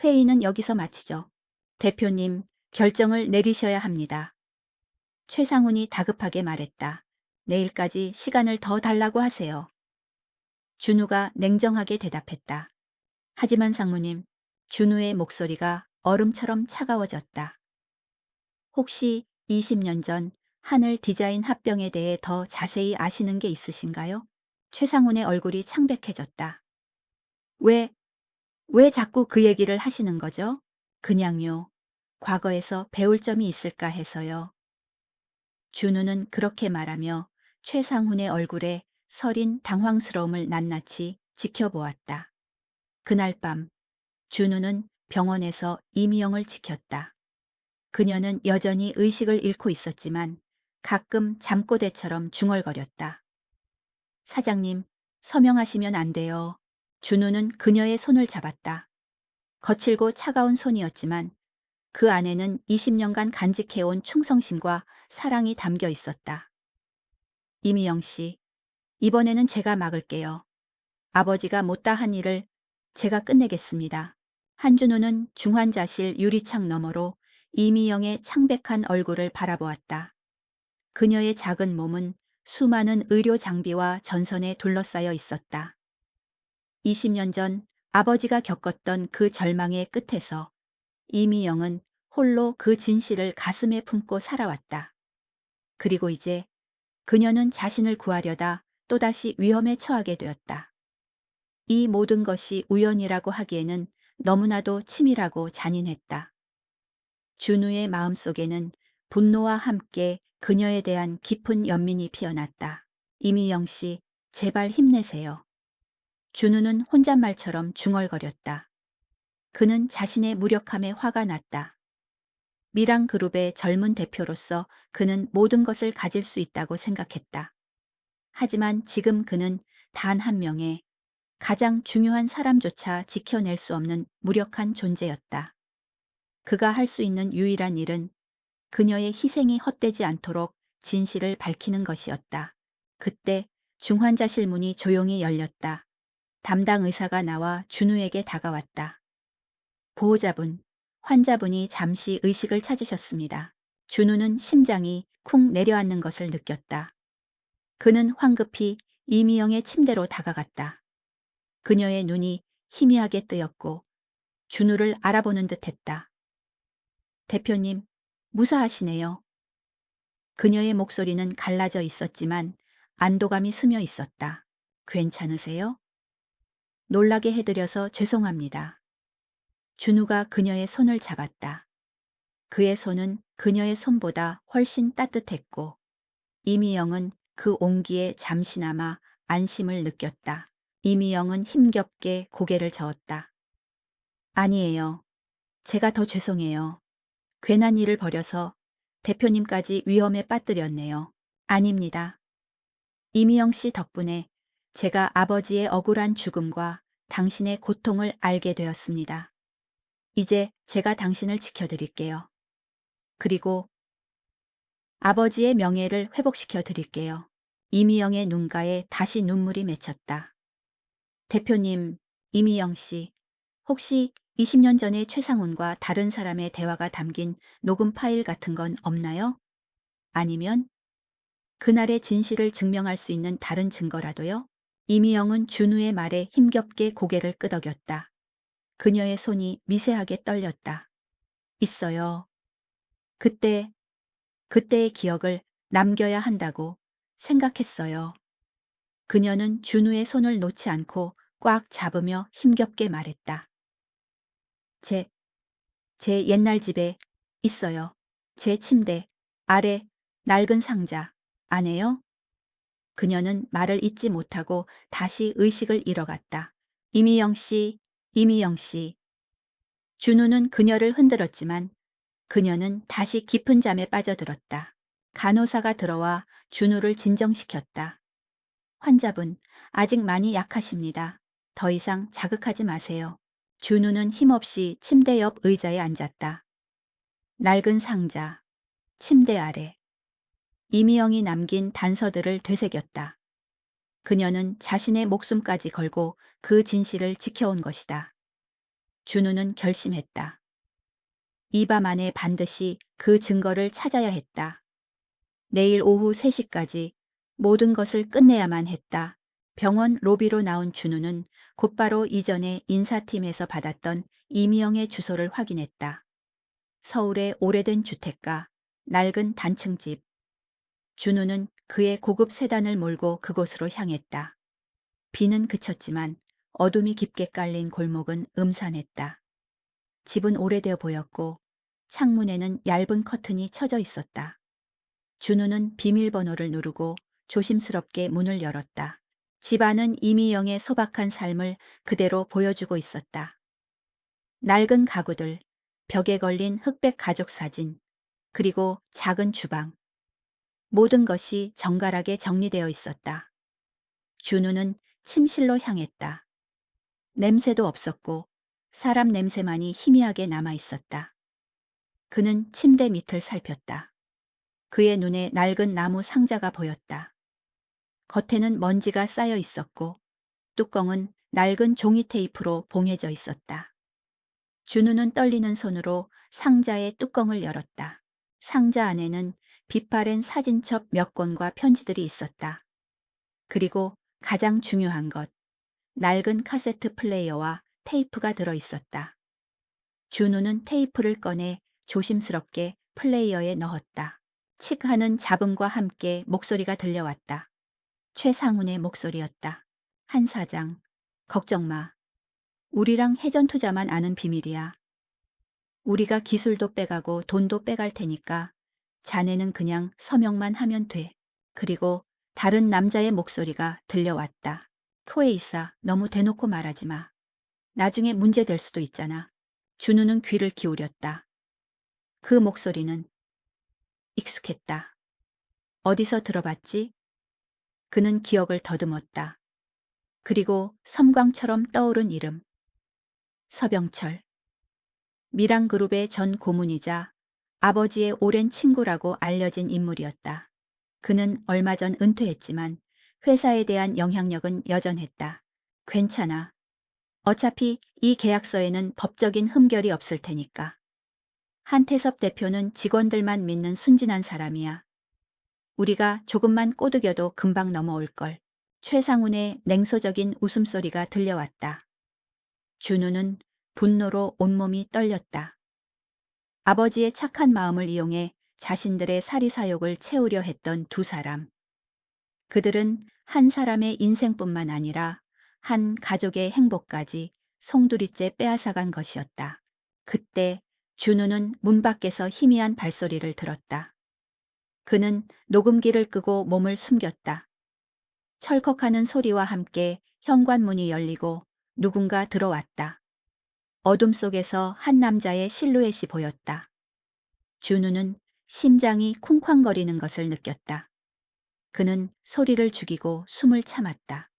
회의는 여기서 마치죠. 대표님, 결정을 내리셔야 합니다. 최상훈이 다급하게 말했다. 내일까지 시간을 더 달라고 하세요. 준우가 냉정하게 대답했다. 하지만 상무님, 준우의 목소리가 얼음처럼 차가워졌다. 혹시 20년 전 하늘 디자인 합병에 대해 더 자세히 아시는 게 있으신가요? 최상훈의 얼굴이 창백해졌다. 왜, 왜 자꾸 그 얘기를 하시는 거죠? 그냥요. 과거에서 배울 점이 있을까 해서요. 준우는 그렇게 말하며 최상훈의 얼굴에 서린 당황스러움을 낱낱이 지켜보았다. 그날 밤 준우는 병원에서 이미영을 지켰다. 그녀는 여전히 의식을 잃고 있었지만 가끔 잠꼬대처럼 중얼거렸다. 사장님, 서명하시면 안 돼요. 준우는 그녀의 손을 잡았다. 거칠고 차가운 손이었지만 그 안에는 20년간 간직해온 충성심과 사랑이 담겨 있었다. 이미영 씨, 이번에는 제가 막을게요. 아버지가 못다 한 일을 제가 끝내겠습니다. 한준호는 중환자실 유리창 너머로 이미영의 창백한 얼굴을 바라보았다. 그녀의 작은 몸은 수많은 의료 장비와 전선에 둘러싸여 있었다. 20년 전 아버지가 겪었던 그 절망의 끝에서 이미영은 홀로 그 진실을 가슴에 품고 살아왔다. 그리고 이제 그녀는 자신을 구하려다 또다시 위험에 처하게 되었다. 이 모든 것이 우연이라고 하기에는 너무나도 치밀하고 잔인했다. 준우의 마음속에는 분노와 함께 그녀에 대한 깊은 연민이 피어났다. 이미영 씨, 제발 힘내세요. 준우는 혼잣말처럼 중얼거렸다. 그는 자신의 무력함에 화가 났다. 미랑그룹의 젊은 대표로서 그는 모든 것을 가질 수 있다고 생각했다. 하지만 지금 그는 단 한 명의 가장 중요한 사람조차 지켜낼 수 없는 무력한 존재였다. 그가 할 수 있는 유일한 일은 그녀의 희생이 헛되지 않도록 진실을 밝히는 것이었다. 그때 중환자실 문이 조용히 열렸다. 담당 의사가 나와 준우에게 다가왔다. 보호자분, 환자분이 잠시 의식을 찾으셨습니다. 준우는 심장이 쿵 내려앉는 것을 느꼈다. 그는 황급히 이미영의 침대로 다가갔다. 그녀의 눈이 희미하게 뜨였고 준우를 알아보는 듯했다. 대표님, 무사하시네요. 그녀의 목소리는 갈라져 있었지만 안도감이 스며 있었다. 괜찮으세요? 놀라게 해드려서 죄송합니다. 준우가 그녀의 손을 잡았다. 그의 손은 그녀의 손보다 훨씬 따뜻했고 이미영은 그 온기에 잠시나마 안심을 느꼈다. 이미영은 힘겹게 고개를 저었다. 아니에요. 제가 더 죄송해요. 괜한 일을 벌여서 대표님까지 위험에 빠뜨렸네요. 아닙니다. 이미영 씨 덕분에 제가 아버지의 억울한 죽음과 당신의 고통을 알게 되었습니다. 이제 제가 당신을 지켜드릴게요. 그리고 아버지의 명예를 회복시켜 드릴게요. 이미영의 눈가에 다시 눈물이 맺혔다. 대표님, 이미영 씨, 혹시 20년 전에 최상훈과 다른 사람의 대화가 담긴 녹음 파일 같은 건 없나요? 아니면 그날의 진실을 증명할 수 있는 다른 증거라도요? 이미영은 준우의 말에 힘겹게 고개를 끄덕였다. 그녀의 손이 미세하게 떨렸다. 있어요. 그때의 기억을 남겨야 한다고 생각했어요. 그녀는 준우의 손을 놓지 않고 꽉 잡으며 힘겹게 말했다. 제, 제 옛날 집에 있어요. 제 침대 아래 낡은 상자 안에요. 그녀는 말을 잇지 못하고 다시 의식을 잃어갔다. 이미영 씨, 이미영 씨. 준우는 그녀를 흔들었지만 그녀는 다시 깊은 잠에 빠져들었다. 간호사가 들어와 준우를 진정시켰다. 환자분, 아직 많이 약하십니다. 더 이상 자극하지 마세요. 준우는 힘없이 침대 옆 의자에 앉았다. 낡은 상자, 침대 아래. 이미영이 남긴 단서들을 되새겼다. 그녀는 자신의 목숨까지 걸고 그 진실을 지켜온 것이다. 준우는 결심했다. 이 밤 안에 반드시 그 증거를 찾아야 했다. 내일 오후 3시까지 모든 것을 끝내야만 했다. 병원 로비로 나온 준우는 곧바로 이전에 인사팀에서 받았던 이미영의 주소를 확인했다. 서울의 오래된 주택가, 낡은 단층집. 준우는 그의 고급 세단을 몰고 그곳으로 향했다. 비는 그쳤지만 어둠이 깊게 깔린 골목은 음산했다. 집은 오래되어 보였고 창문에는 얇은 커튼이 쳐져 있었다. 준우는 비밀번호를 누르고 조심스럽게 문을 열었다. 집 안은 이미영의 소박한 삶을 그대로 보여주고 있었다. 낡은 가구들, 벽에 걸린 흑백 가족 사진, 그리고 작은 주방. 모든 것이 정갈하게 정리되어 있었다. 준우는 침실로 향했다. 냄새도 없었고 사람 냄새만이 희미하게 남아 있었다. 그는 침대 밑을 살폈다. 그의 눈에 낡은 나무 상자가 보였다. 겉에는 먼지가 쌓여 있었고 뚜껑은 낡은 종이 테이프로 봉해져 있었다. 준우는 떨리는 손으로 상자의 뚜껑을 열었다. 상자 안에는 빛바랜 사진첩 몇 권과 편지들이 있었다. 그리고 가장 중요한 것, 낡은 카세트 플레이어와 테이프가 들어 있었다. 준우는 테이프를 꺼내 조심스럽게 플레이어에 넣었다. 칙 하는 잡음과 함께 목소리가 들려왔다. 최상훈의 목소리였다. 한 사장, 걱정 마. 우리랑 해전 투자만 아는 비밀이야. 우리가 기술도 빼가고 돈도 빼갈 테니까 자네는 그냥 서명만 하면 돼. 그리고 다른 남자의 목소리가 들려왔다. 코에이사, 너무 대놓고 말하지 마. 나중에 문제 될 수도 있잖아. 준우는 귀를 기울였다. 그 목소리는 익숙했다. 어디서 들어봤지? 그는 기억을 더듬었다. 그리고 섬광처럼 떠오른 이름. 서병철. 미랑그룹의 전 고문이자 아버지의 오랜 친구라고 알려진 인물이었다. 그는 얼마 전 은퇴했지만 회사에 대한 영향력은 여전했다. 괜찮아. 어차피 이 계약서에는 법적인 흠결이 없을 테니까. 한태섭 대표는 직원들만 믿는 순진한 사람이야. 우리가 조금만 꼬드겨도 금방 넘어올걸. 최상훈의 냉소적인 웃음소리가 들려왔다. 준우는 분노로 온몸이 떨렸다. 아버지의 착한 마음을 이용해 자신들의 사리사욕을 채우려 했던 두 사람. 그들은 한 사람의 인생뿐만 아니라 한 가족의 행복까지 송두리째 빼앗아간 것이었다. 그때 준우는 문 밖에서 희미한 발소리를 들었다. 그는 녹음기를 끄고 몸을 숨겼다. 철컥하는 소리와 함께 현관문이 열리고 누군가 들어왔다. 어둠 속에서 한 남자의 실루엣이 보였다. 준우는 심장이 쿵쾅거리는 것을 느꼈다. 그는 소리를 죽이고 숨을 참았다.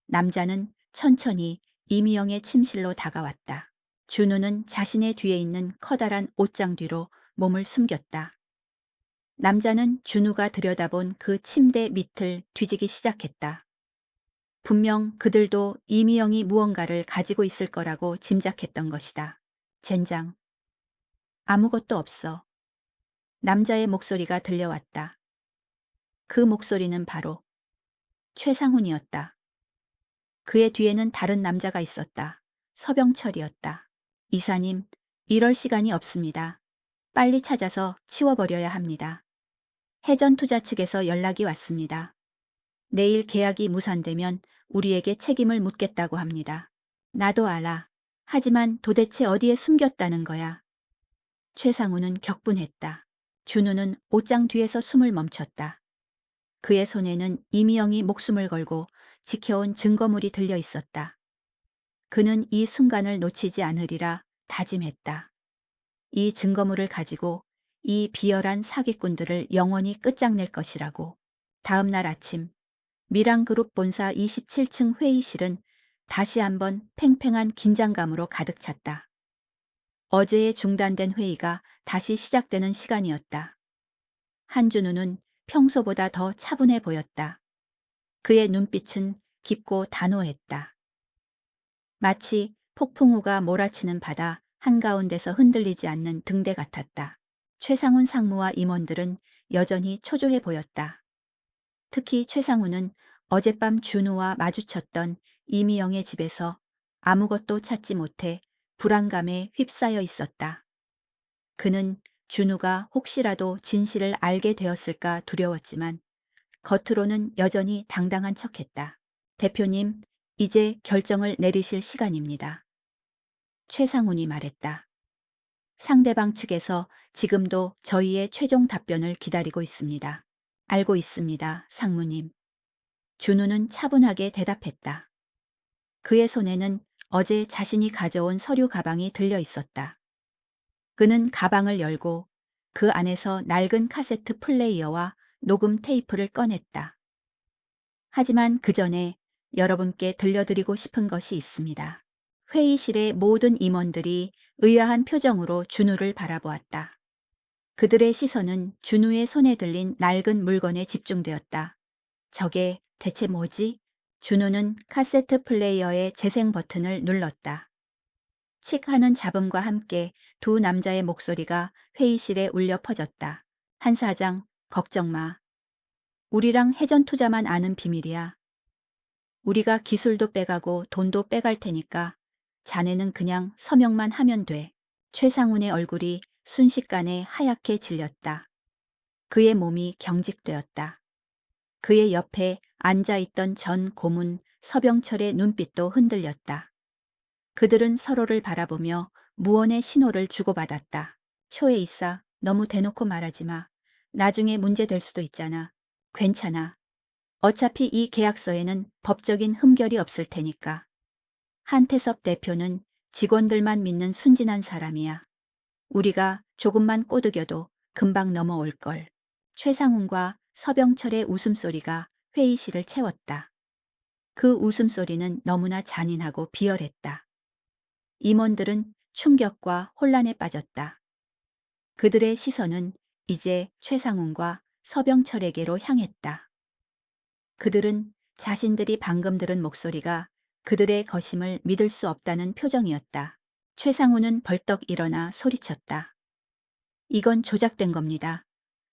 남자는 천천히 이미영의 침실로 다가왔다. 준우는 자신의 뒤에 있는 커다란 옷장 뒤로 몸을 숨겼다. 남자는 준우가 들여다본 그 침대 밑을 뒤지기 시작했다. 분명 그들도 이미영이 무언가를 가지고 있을 거라고 짐작했던 것이다. 젠장. 아무것도 없어. 남자의 목소리가 들려왔다. 그 목소리는 바로 최상훈이었다. 그의 뒤에는 다른 남자가 있었다. 서병철이었다. 이사님, 이럴 시간이 없습니다. 빨리 찾아서 치워버려야 합니다. 해전투자 측에서 연락이 왔습니다. 내일 계약이 무산되면 우리에게 책임을 묻겠다고 합니다. 나도 알아. 하지만 도대체 어디에 숨겼다는 거야. 최상우는 격분했다. 준우는 옷장 뒤에서 숨을 멈췄다. 그의 손에는 이미영이 목숨을 걸고 지켜온 증거물이 들려 있었다. 그는 이 순간을 놓치지 않으리라 다짐했다. 이 증거물을 가지고 이 비열한 사기꾼들을 영원히 끝장낼 것이라고. 다음 날 아침 미랑그룹 본사 27층 회의실은 다시 한번 팽팽한 긴장감으로 가득 찼다. 어제의 중단된 회의가 다시 시작되는 시간이었다. 한준우는 평소보다 더 차분해 보였다. 그의 눈빛은 깊고 단호했다. 마치 폭풍우가 몰아치는 바다 한가운데서 흔들리지 않는 등대 같았다. 최상훈 상무와 임원들은 여전히 초조해 보였다. 특히 최상우는 어젯밤 준우와 마주쳤던 이미영의 집에서 아무것도 찾지 못해 불안감에 휩싸여 있었다. 그는 준우가 혹시라도 진실을 알게 되었을까 두려웠지만 겉으로는 여전히 당당한 척했다. 대표님, 이제 결정을 내리실 시간입니다. 최상훈이 말했다. 상대방 측에서 지금도 저희의 최종 답변을 기다리고 있습니다. 알고 있습니다, 상무님. 준우는 차분하게 대답했다. 그의 손에는 어제 자신이 가져온 서류 가방이 들려 있었다. 그는 가방을 열고 그 안에서 낡은 카세트 플레이어와 녹음 테이프를 꺼냈다. 하지만 그 전에 여러분께 들려드리고 싶은 것이 있습니다. 회의실의 모든 임원들이 의아한 표정으로 준우를 바라보았다. 그들의 시선은 준우의 손에 들린 낡은 물건에 집중되었다. 저게 대체 뭐지? 준우는 카세트 플레이어의 재생 버튼을 눌렀다. 칙 하는 잡음과 함께 두 남자의 목소리가 회의실에 울려 퍼졌다. 한 사장, 걱정 마. 우리랑 해전 투자만 아는 비밀이야. 우리가 기술도 빼가고 돈도 빼갈 테니까 자네는 그냥 서명만 하면 돼. 최상훈의 얼굴이 순식간에 하얗게 질렸다. 그의 몸이 경직되었다. 그의 옆에 앉아있던 전 고문 서병철의 눈빛도 흔들렸다. 그들은 서로를 바라보며 무언의 신호를 주고받았다. 초에 있어. 너무 대놓고 말하지 마. 나중에 문제 될 수도 있잖아. 괜찮아. 어차피 이 계약서에는 법적인 흠결이 없을 테니까. 한태섭 대표는 직원들만 믿는 순진한 사람이야. 우리가 조금만 꼬드겨도 금방 넘어올걸. 최상훈과 서병철의 웃음소리가 회의실을 채웠다. 그 웃음소리는 너무나 잔인하고 비열했다. 임원들은 충격과 혼란에 빠졌다. 그들의 시선은 이제 최상훈과 서병철에게로 향했다. 그들은 자신들이 방금 들은 목소리가 그들의 거심을 믿을 수 없다는 표정이었다. 최상훈은 벌떡 일어나 소리쳤다. 이건 조작된 겁니다.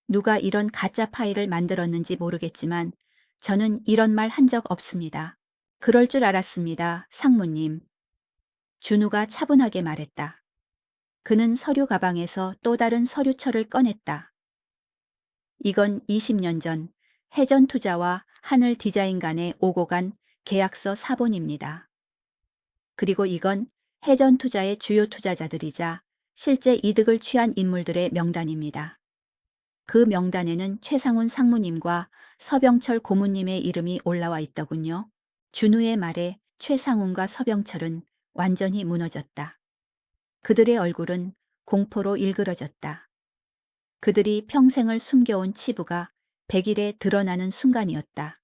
누가 이런 가짜 파일을 만들었는지 모르겠지만 저는 이런 말 한 적 없습니다. 그럴 줄 알았습니다, 상무님. 준우가 차분하게 말했다. 그는 서류 가방에서 또 다른 서류철을 꺼냈다. 이건 20년 전 해전 투자와 하늘 디자인 간에 오고 간 계약서 사본입니다. 그리고 이건 해전 투자의 주요 투자자들이자 실제 이득을 취한 인물들의 명단입니다. 그 명단에는 최상훈 상무님과 서병철 고문님의 이름이 올라와 있더군요. 준우의 말에 최상훈과 서병철은 완전히 무너졌다. 그들의 얼굴은 공포로 일그러졌다. 그들이 평생을 숨겨온 치부가 100일에 드러나는 순간이었다.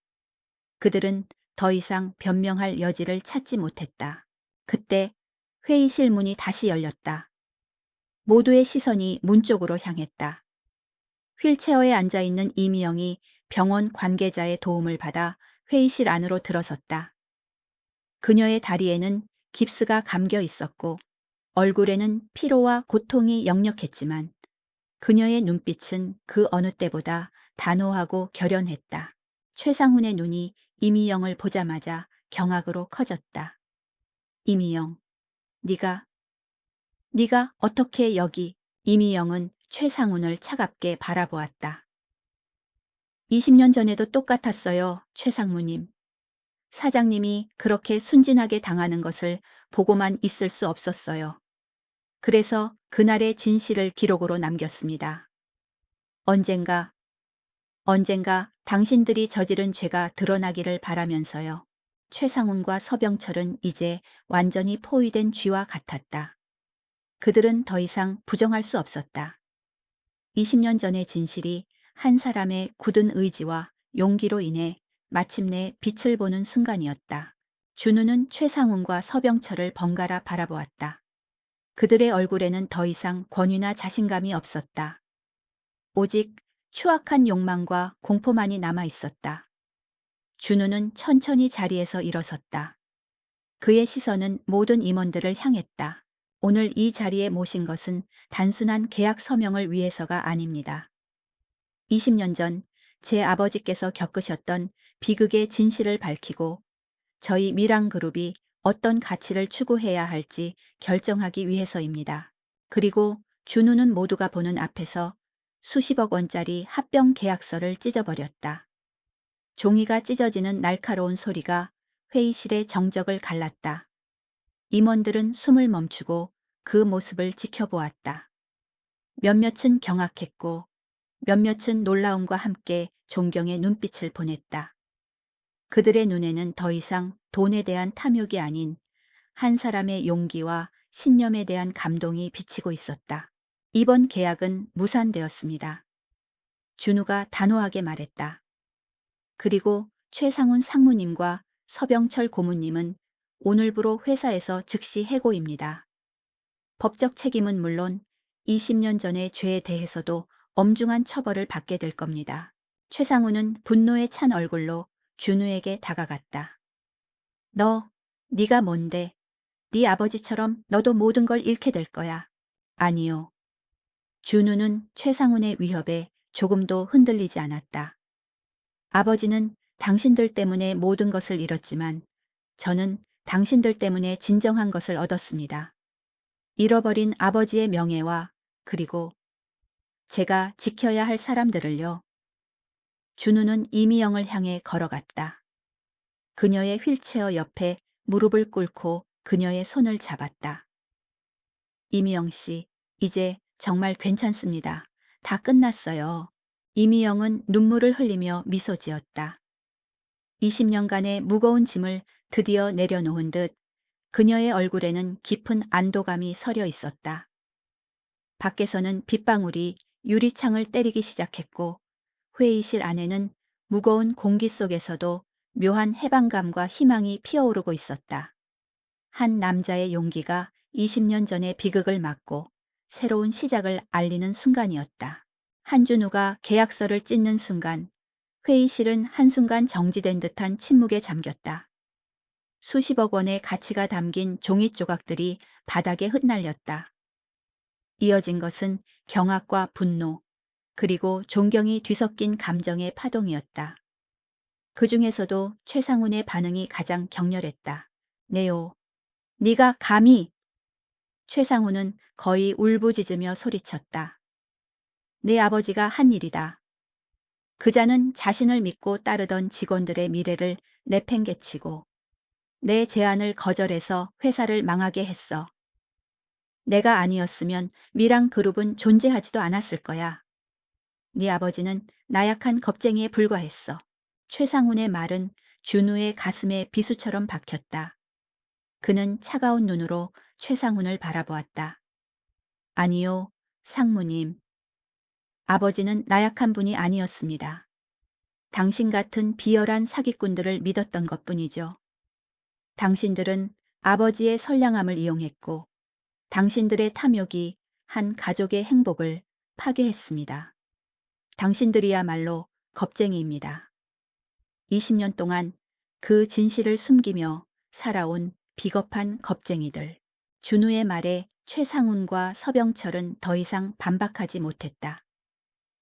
그들은 더 이상 변명할 여지를 찾지 못했다. 그때 회의실 문이 다시 열렸다. 모두의 시선이 문 쪽으로 향했다. 휠체어에 앉아있는 이미영이 병원 관계자의 도움을 받아 회의실 안으로 들어섰다. 그녀의 다리에는 깁스가 감겨 있었고 얼굴에는 피로와 고통이 역력했지만 그녀의 눈빛은 그 어느 때보다 단호하고 결연했다. 최상훈의 눈이 이미영을 보자마자 경악으로 커졌다. 이미영, 네가 어떻게 여기? 이미영은 최상훈을 차갑게 바라보았다. 20년 전에도 똑같았어요, 최상무님. 사장님이 그렇게 순진하게 당하는 것을 보고만 있을 수 없었어요. 그래서 그날의 진실을 기록으로 남겼습니다. 언젠가 당신들이 저지른 죄가 드러나기를 바라면서요. 최상훈과 서병철은 이제 완전히 포위된 쥐와 같았다. 그들은 더 이상 부정할 수 없었다. 20년 전의 진실이 한 사람의 굳은 의지와 용기로 인해 마침내 빛을 보는 순간이었다. 준우는 최상훈과 서병철을 번갈아 바라보았다. 그들의 얼굴에는 더 이상 권위나 자신감이 없었다. 오직 추악한 욕망과 공포만이 남아 있었다. 준우는 천천히 자리에서 일어섰다. 그의 시선은 모든 임원들을 향했다. 오늘 이 자리에 모신 것은 단순한 계약 서명을 위해서가 아닙니다. 20년 전 제 아버지께서 겪으셨던 비극의 진실을 밝히고 저희 미랑그룹이 어떤 가치를 추구해야 할지 결정하기 위해서입니다. 그리고 준우는 모두가 보는 앞에서 수십억 원짜리 합병 계약서를 찢어버렸다. 종이가 찢어지는 날카로운 소리가 회의실의 정적을 갈랐다. 임원들은 숨을 멈추고 그 모습을 지켜보았다. 몇몇은 경악했고 몇몇은 놀라움과 함께 존경의 눈빛을 보냈다. 그들의 눈에는 더 이상 돈에 대한 탐욕이 아닌 한 사람의 용기와 신념에 대한 감동이 비치고 있었다. 이번 계약은 무산되었습니다. 준우가 단호하게 말했다. 그리고 최상훈 상무님과 서병철 고문님은 오늘부로 회사에서 즉시 해고입니다. 법적 책임은 물론 20년 전의 죄에 대해서도 엄중한 처벌을 받게 될 겁니다. 최상훈은 분노에 찬 얼굴로 준우에게 다가갔다. 네가 뭔데? 네 아버지처럼 너도 모든 걸 잃게 될 거야. 아니요. 준우는 최상훈의 위협에 조금도 흔들리지 않았다. 아버지는 당신들 때문에 모든 것을 잃었지만 저는 당신들 때문에 진정한 것을 얻었습니다. 잃어버린 아버지의 명예와 그리고 제가 지켜야 할 사람들을요. 준우는 이미영을 향해 걸어갔다. 그녀의 휠체어 옆에 무릎을 꿇고 그녀의 손을 잡았다. 이미영 씨, 이제 정말 괜찮습니다. 다 끝났어요. 이미영은 눈물을 흘리며 미소 지었다. 20년간의 무거운 짐을 드디어 내려놓은 듯 그녀의 얼굴에는 깊은 안도감이 서려 있었다. 밖에서는 빗방울이 유리창을 때리기 시작했고 회의실 안에는 무거운 공기 속에서도 묘한 해방감과 희망이 피어오르고 있었다. 한 남자의 용기가 20년 전의 비극을 막고 새로운 시작을 알리는 순간이었다. 한준우가 계약서를 찢는 순간 회의실은 한순간 정지된 듯한 침묵에 잠겼다. 수십억 원의 가치가 담긴 종이 조각들이 바닥에 흩날렸다. 이어진 것은 경악과 분노, 그리고 존경이 뒤섞인 감정의 파동이었다. 그 중에서도 최상훈의 반응이 가장 격렬했다. 네오, 네가 감히! 최상훈은 거의 울부짖으며 소리쳤다. 내 아버지가 한 일이다. 그자는 자신을 믿고 따르던 직원들의 미래를 내팽개치고 내 제안을 거절해서 회사를 망하게 했어. 내가 아니었으면 미랑그룹은 존재하지도 않았을 거야. 네 아버지는 나약한 겁쟁이에 불과했어. 최상훈의 말은 준우의 가슴에 비수처럼 박혔다. 그는 차가운 눈으로 최상훈을 바라보았다. 아니요, 상무님. 아버지는 나약한 분이 아니었습니다. 당신 같은 비열한 사기꾼들을 믿었던 것뿐이죠. 당신들은 아버지의 선량함을 이용했고 당신들의 탐욕이 한 가족의 행복을 파괴했습니다. 당신들이야말로 겁쟁이입니다. 20년 동안 그 진실을 숨기며 살아온 비겁한 겁쟁이들. 준우의 말에 최상훈과 서병철은 더 이상 반박하지 못했다.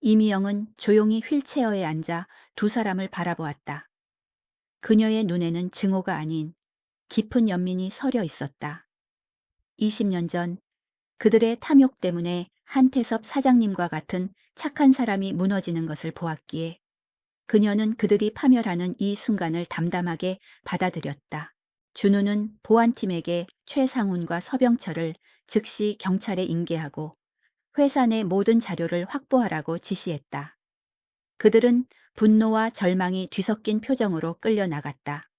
이미영은 조용히 휠체어에 앉아 두 사람을 바라보았다. 그녀의 눈에는 증오가 아닌 깊은 연민이 서려 있었다. 20년 전 그들의 탐욕 때문에 한태섭 사장님과 같은 착한 사람이 무너지는 것을 보았기에 그녀는 그들이 파멸하는 이 순간을 담담하게 받아들였다. 준우는 보안팀에게 최상훈과 서병철을 즉시 경찰에 인계하고 회사 내 모든 자료를 확보하라고 지시했다. 그들은 분노와 절망이 뒤섞인 표정으로 끌려나갔다.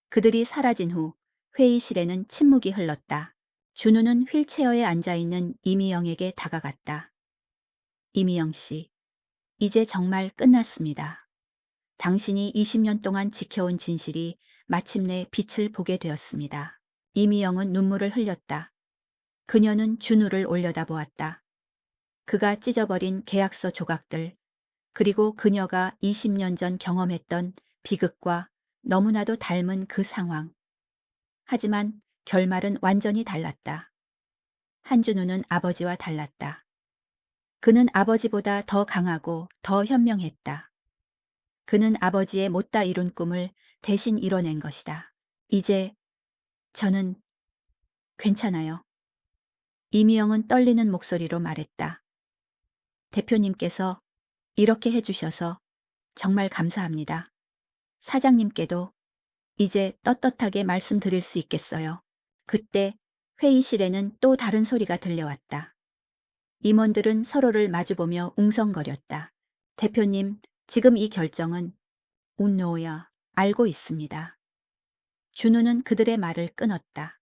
그들이 사라진 후 회의실에는 침묵이 흘렀다. 준우는 휠체어에 앉아있는 이미영에게 다가갔다. 이미영 씨, 이제 정말 끝났습니다. 당신이 20년 동안 지켜온 진실이 마침내 빛을 보게 되었습니다. 이미영은 눈물을 흘렸다. 그녀는 준우를 올려다보았다. 그가 찢어버린 계약서 조각들, 그리고 그녀가 20년 전 경험했던 비극과 너무나도 닮은 그 상황. 하지만 결말은 완전히 달랐다. 한준우는 아버지와 달랐다. 그는 아버지보다 더 강하고 더 현명했다. 그는 아버지의 못다 이룬 꿈을 대신 이뤄낸 것이다. 이제 저는 괜찮아요. 이미영은 떨리는 목소리로 말했다. 대표님께서 이렇게 해주셔서 정말 감사합니다. 사장님께도 이제 떳떳하게 말씀드릴 수 있겠어요. 그때 회의실에는 또 다른 소리가 들려왔다. 임원들은 서로를 마주보며 웅성거렸다. 대표님, 지금 이 결정은 운노야 알고 있습니다. 준우는 그들의 말을 끊었다.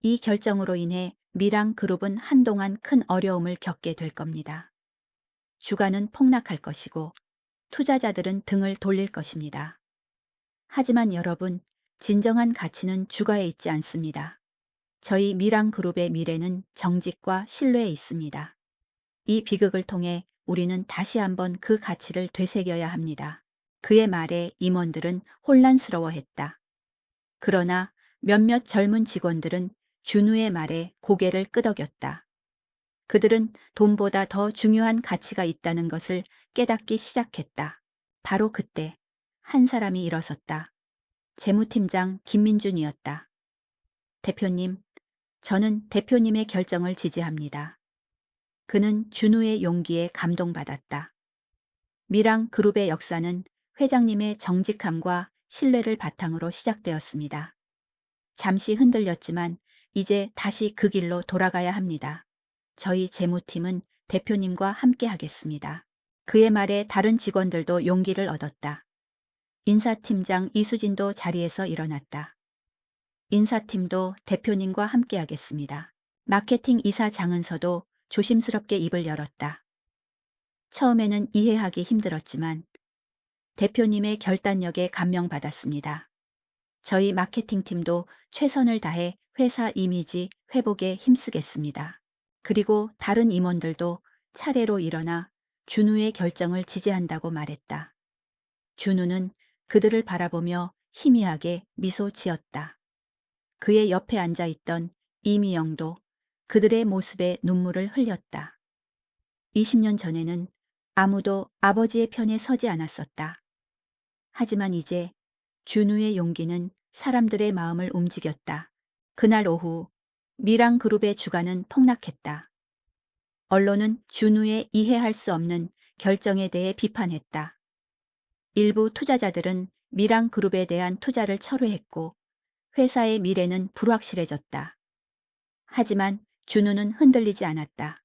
이 결정으로 인해 미랑 그룹은 한동안 큰 어려움을 겪게 될 겁니다. 주가는 폭락할 것이고 투자자들은 등을 돌릴 것입니다. 하지만 여러분, 진정한 가치는 주가에 있지 않습니다. 저희 미랑 그룹의 미래는 정직과 신뢰에 있습니다. 이 비극을 통해 우리는 다시 한번 그 가치를 되새겨야 합니다. 그의 말에 임원들은 혼란스러워했다. 그러나 몇몇 젊은 직원들은 준우의 말에 고개를 끄덕였다. 그들은 돈보다 더 중요한 가치가 있다는 것을 깨닫기 시작했다. 바로 그때 한 사람이 일어섰다. 재무팀장 김민준이었다. 대표님, 저는 대표님의 결정을 지지합니다. 그는 준우의 용기에 감동받았다. 미랑 그룹의 역사는 회장님의 정직함과 신뢰를 바탕으로 시작되었습니다. 잠시 흔들렸지만 이제 다시 그 길로 돌아가야 합니다. 저희 재무팀은 대표님과 함께 하겠습니다. 그의 말에 다른 직원들도 용기를 얻었다. 인사팀장 이수진도 자리에서 일어났다. 인사팀도 대표님과 함께 하겠습니다. 마케팅 이사 장은서도 조심스럽게 입을 열었다. 처음에는 이해하기 힘들었지만 대표님의 결단력에 감명받았습니다. 저희 마케팅팀도 최선을 다해 회사 이미지 회복에 힘쓰겠습니다. 그리고 다른 임원들도 차례로 일어나 준우의 결정을 지지한다고 말했다. 준우는 그들을 바라보며 희미하게 미소 지었다. 그의 옆에 앉아있던 이미영도 그들의 모습에 눈물을 흘렸다. 20년 전에는 아무도 아버지의 편에 서지 않았었다. 하지만 이제 준우의 용기는 사람들의 마음을 움직였다. 그날 오후 미랑 그룹의 주가는 폭락했다. 언론은 준우의 이해할 수 없는 결정에 대해 비판했다. 일부 투자자들은 미랑 그룹에 대한 투자를 철회했고 회사의 미래는 불확실해졌다. 하지만 준우는 흔들리지 않았다.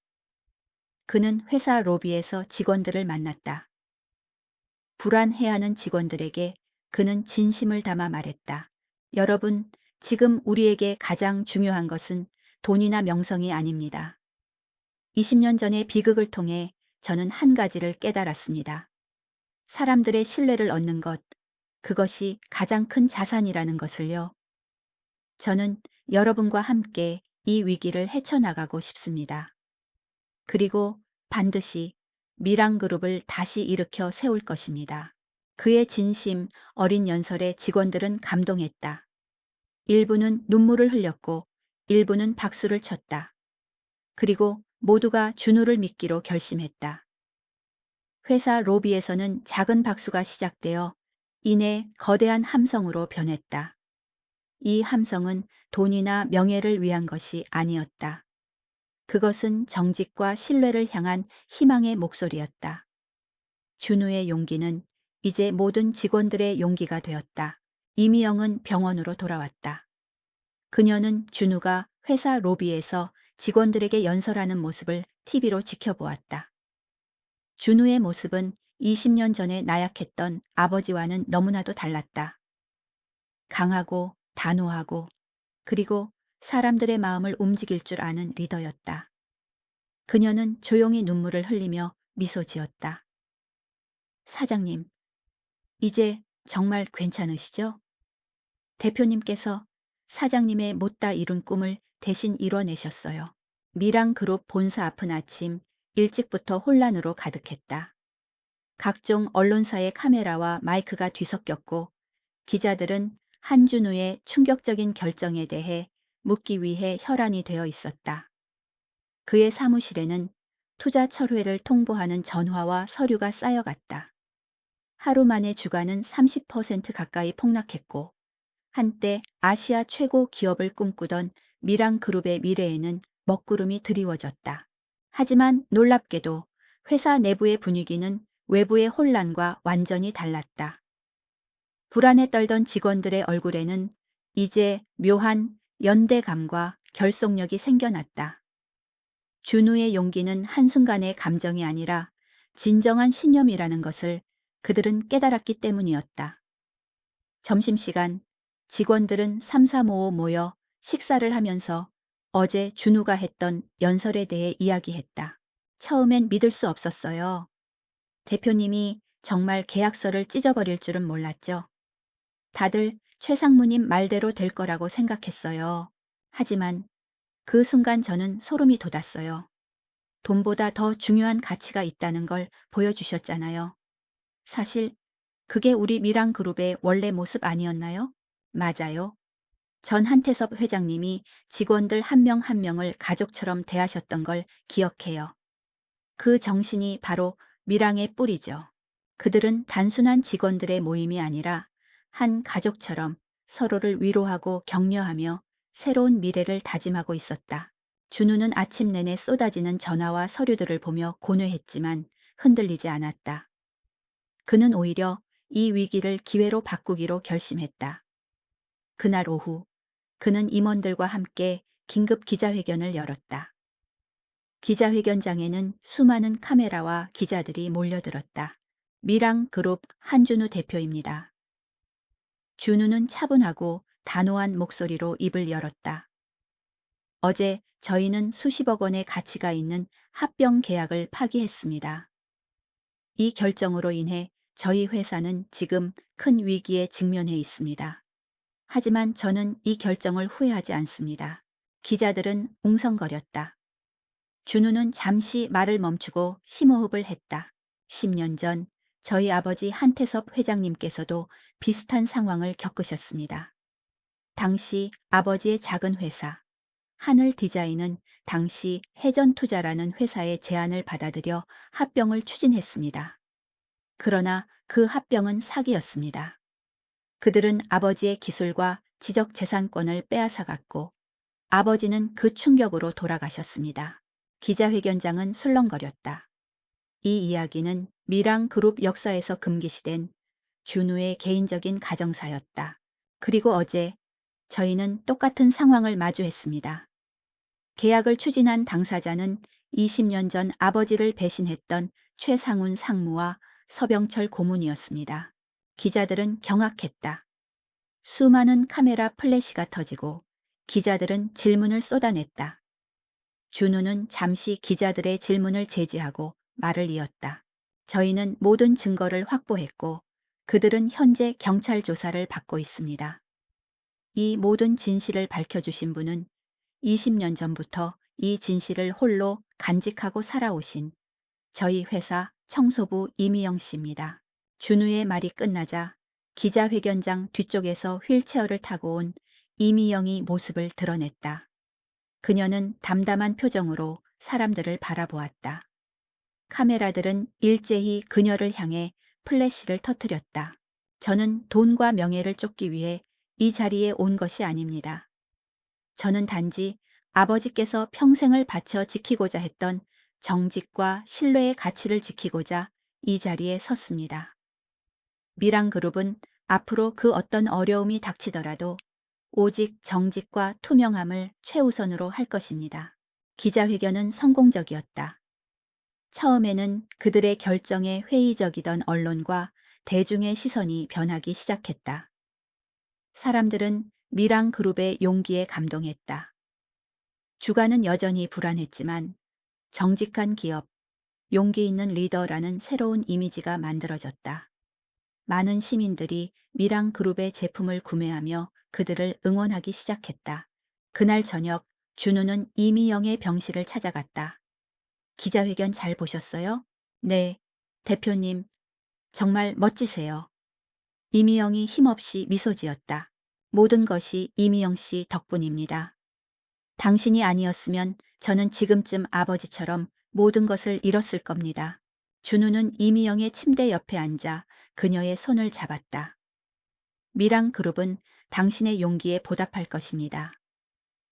그는 회사 로비에서 직원들을 만났다. 불안해하는 직원들에게 그는 진심을 담아 말했다. 여러분, 지금 우리에게 가장 중요한 것은 돈이나 명성이 아닙니다. 20년 전의 비극을 통해 저는 한 가지를 깨달았습니다. 사람들의 신뢰를 얻는 것, 그것이 가장 큰 자산이라는 것을요. 저는 여러분과 함께 이 위기를 헤쳐나가고 싶습니다. 그리고 반드시 미랑그룹을 다시 일으켜 세울 것입니다. 그의 진심 어린 연설에 직원들은 감동했다. 일부는 눈물을 흘렸고 일부는 박수를 쳤다. 그리고 모두가 준우를 믿기로 결심했다. 회사 로비에서는 작은 박수가 시작되어 이내 거대한 함성으로 변했다. 이 함성은 돈이나 명예를 위한 것이 아니었다. 그것은 정직과 신뢰를 향한 희망의 목소리였다. 준우의 용기는 이제 모든 직원들의 용기가 되었다. 이미영은 병원으로 돌아왔다. 그녀는 준우가 회사 로비에서 직원들에게 연설하는 모습을 TV로 지켜보았다. 준우의 모습은 20년 전에 나약했던 아버지와는 너무나도 달랐다. 강하고 단호하고 그리고 사람들의 마음을 움직일 줄 아는 리더였다. 그녀는 조용히 눈물을 흘리며 미소 지었다. 사장님, 이제 정말 괜찮으시죠? 대표님께서 사장님의 못다 이룬 꿈을 대신 이뤄내셨어요. 미랑그룹 본사 앞은 아침 일찍부터 혼란으로 가득했다. 각종 언론사의 카메라와 마이크가 뒤섞였고 기자들은 한준우의 충격적인 결정에 대해 묻기 위해 혈안이 되어 있었다. 그의 사무실에는 투자 철회를 통보하는 전화와 서류가 쌓여갔다. 하루 만에 주가는 30% 가까이 폭락했고 한때 아시아 최고 기업을 꿈꾸던 미랑그룹의 미래에는 먹구름이 드리워졌다. 하지만 놀랍게도 회사 내부의 분위기는 외부의 혼란과 완전히 달랐다. 불안에 떨던 직원들의 얼굴에는 이제 묘한 연대감과 결속력이 생겨났다. 준우의 용기는 한순간의 감정이 아니라 진정한 신념이라는 것을 그들은 깨달았기 때문이었다. 점심시간 직원들은 삼삼오오 모여 식사를 하면서 어제 준우가 했던 연설에 대해 이야기했다. 처음엔 믿을 수 없었어요. 대표님이 정말 계약서를 찢어버릴 줄은 몰랐죠. 다들 최 상무님 말대로 될 거라고 생각했어요. 하지만 그 순간 저는 소름이 돋았어요. 돈보다 더 중요한 가치가 있다는 걸 보여주셨잖아요. 사실 그게 우리 미랑그룹의 원래 모습 아니었나요? 맞아요. 전 한태섭 회장님이 직원들 한 명 한 명을 가족처럼 대하셨던 걸 기억해요. 그 정신이 바로 미랑의 뿌리죠. 그들은 단순한 직원들의 모임이 아니라 한 가족처럼 서로를 위로하고 격려하며 새로운 미래를 다짐하고 있었다. 준우는 아침 내내 쏟아지는 전화와 서류들을 보며 고뇌했지만 흔들리지 않았다. 그는 오히려 이 위기를 기회로 바꾸기로 결심했다. 그날 오후 그는 임원들과 함께 긴급 기자회견을 열었다. 기자회견장에는 수많은 카메라와 기자들이 몰려들었다. 미랑그룹 한준우 대표입니다. 준우는 차분하고 단호한 목소리로 입을 열었다. 어제 저희는 수십억 원의 가치가 있는 합병 계약을 파기했습니다. 이 결정으로 인해 저희 회사는 지금 큰 위기에 직면해 있습니다. 하지만 저는 이 결정을 후회하지 않습니다. 기자들은 웅성거렸다. 준우는 잠시 말을 멈추고 심호흡을 했다. 10년 전 저희 아버지 한태섭 회장님께서도 비슷한 상황을 겪으셨습니다. 당시 아버지의 작은 회사 하늘 디자인은 당시 해전투자라는 회사의 제안을 받아들여 합병을 추진했습니다. 그러나 그 합병은 사기였습니다. 그들은 아버지의 기술과 지적 재산권을 빼앗아갔고 아버지는 그 충격으로 돌아가셨습니다. 기자회견장은 술렁거렸다. 이 이야기는 미랑그룹 역사에서 금기시된 준우의 개인적인 가정사였다. 그리고 어제 저희는 똑같은 상황을 마주했습니다. 계약을 추진한 당사자는 20년 전 아버지를 배신했던 최상훈 상무와 서병철 고문이었습니다. 기자들은 경악했다. 수많은 카메라 플래시가 터지고 기자들은 질문을 쏟아냈다. 준우는 잠시 기자들의 질문을 제지하고 말을 이었다. 저희는 모든 증거를 확보했고 그들은 현재 경찰 조사를 받고 있습니다. 이 모든 진실을 밝혀주신 분은 20년 전부터 이 진실을 홀로 간직하고 살아오신 저희 회사 청소부 이미영 씨입니다. 준우의 말이 끝나자 기자회견장 뒤쪽에서 휠체어를 타고 온 이미영이 모습을 드러냈다. 그녀는 담담한 표정으로 사람들을 바라보았다. 카메라들은 일제히 그녀를 향해 플래시를 터뜨렸다. 저는 돈과 명예를 쫓기 위해 이 자리에 온 것이 아닙니다. 저는 단지 아버지께서 평생을 바쳐 지키고자 했던 정직과 신뢰의 가치를 지키고자 이 자리에 섰습니다. 미랑그룹은 앞으로 그 어떤 어려움이 닥치더라도 오직 정직과 투명함을 최우선으로 할 것입니다. 기자회견은 성공적이었다. 처음에는 그들의 결정에 회의적이던 언론과 대중의 시선이 변하기 시작했다. 사람들은 미랑그룹의 용기에 감동했다. 주가는 여전히 불안했지만 정직한 기업, 용기 있는 리더라는 새로운 이미지가 만들어졌다. 많은 시민들이 미랑그룹의 제품을 구매하며 그들을 응원하기 시작했다. 그날 저녁 준우는 이미영의 병실을 찾아갔다. 기자회견 잘 보셨어요? 네, 대표님, 정말 멋지세요. 이미영이 힘없이 미소 지었다. 모든 것이 이미영 씨 덕분입니다. 당신이 아니었으면 저는 지금쯤 아버지처럼 모든 것을 잃었을 겁니다. 준우는 이미영의 침대 옆에 앉아 그녀의 손을 잡았다. 미랑 그룹은 당신의 용기에 보답할 것입니다.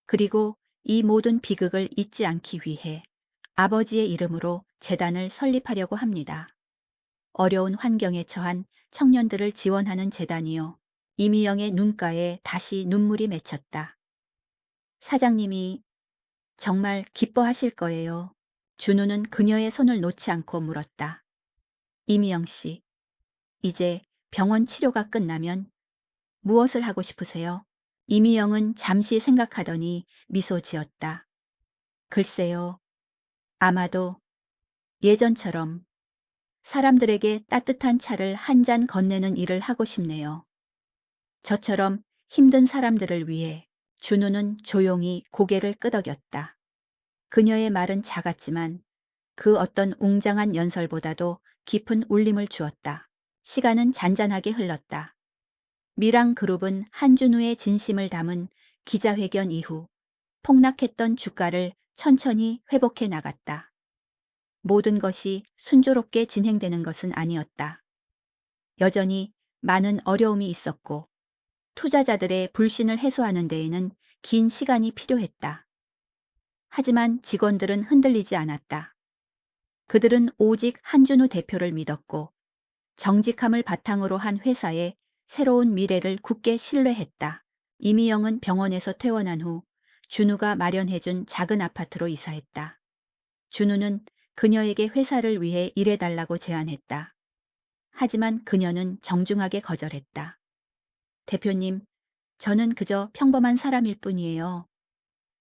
그리고 이 모든 비극을 잊지 않기 위해 아버지의 이름으로 재단을 설립하려고 합니다. 어려운 환경에 처한 청년들을 지원하는 재단이요. 이미영의 눈가에 다시 눈물이 맺혔다. 사장님이 정말 기뻐하실 거예요. 준우는 그녀의 손을 놓지 않고 물었다. 이미영 씨, 이제 병원 치료가 끝나면 무엇을 하고 싶으세요? 이미영은 잠시 생각하더니 미소 지었다. 글쎄요. 아마도 예전처럼 사람들에게 따뜻한 차를 한 잔 건네는 일을 하고 싶네요. 저처럼 힘든 사람들을 위해. 준우는 조용히 고개를 끄덕였다. 그녀의 말은 작았지만 그 어떤 웅장한 연설보다도 깊은 울림을 주었다. 시간은 잔잔하게 흘렀다. 미랑 그룹은 한준우의 진심을 담은 기자회견 이후 폭락했던 주가를 천천히 회복해 나갔다. 모든 것이 순조롭게 진행되는 것은 아니었다. 여전히 많은 어려움이 있었고 투자자들의 불신을 해소하는 데에는 긴 시간이 필요했다. 하지만 직원들은 흔들리지 않았다. 그들은 오직 한준우 대표를 믿었고 정직함을 바탕으로 한 회사의 새로운 미래를 굳게 신뢰했다. 이미영은 병원에서 퇴원한 후 준우가 마련해준 작은 아파트로 이사했다. 준우는 그녀에게 회사를 위해 일해달라고 제안했다. 하지만 그녀는 정중하게 거절했다. 대표님, 저는 그저 평범한 사람일 뿐이에요.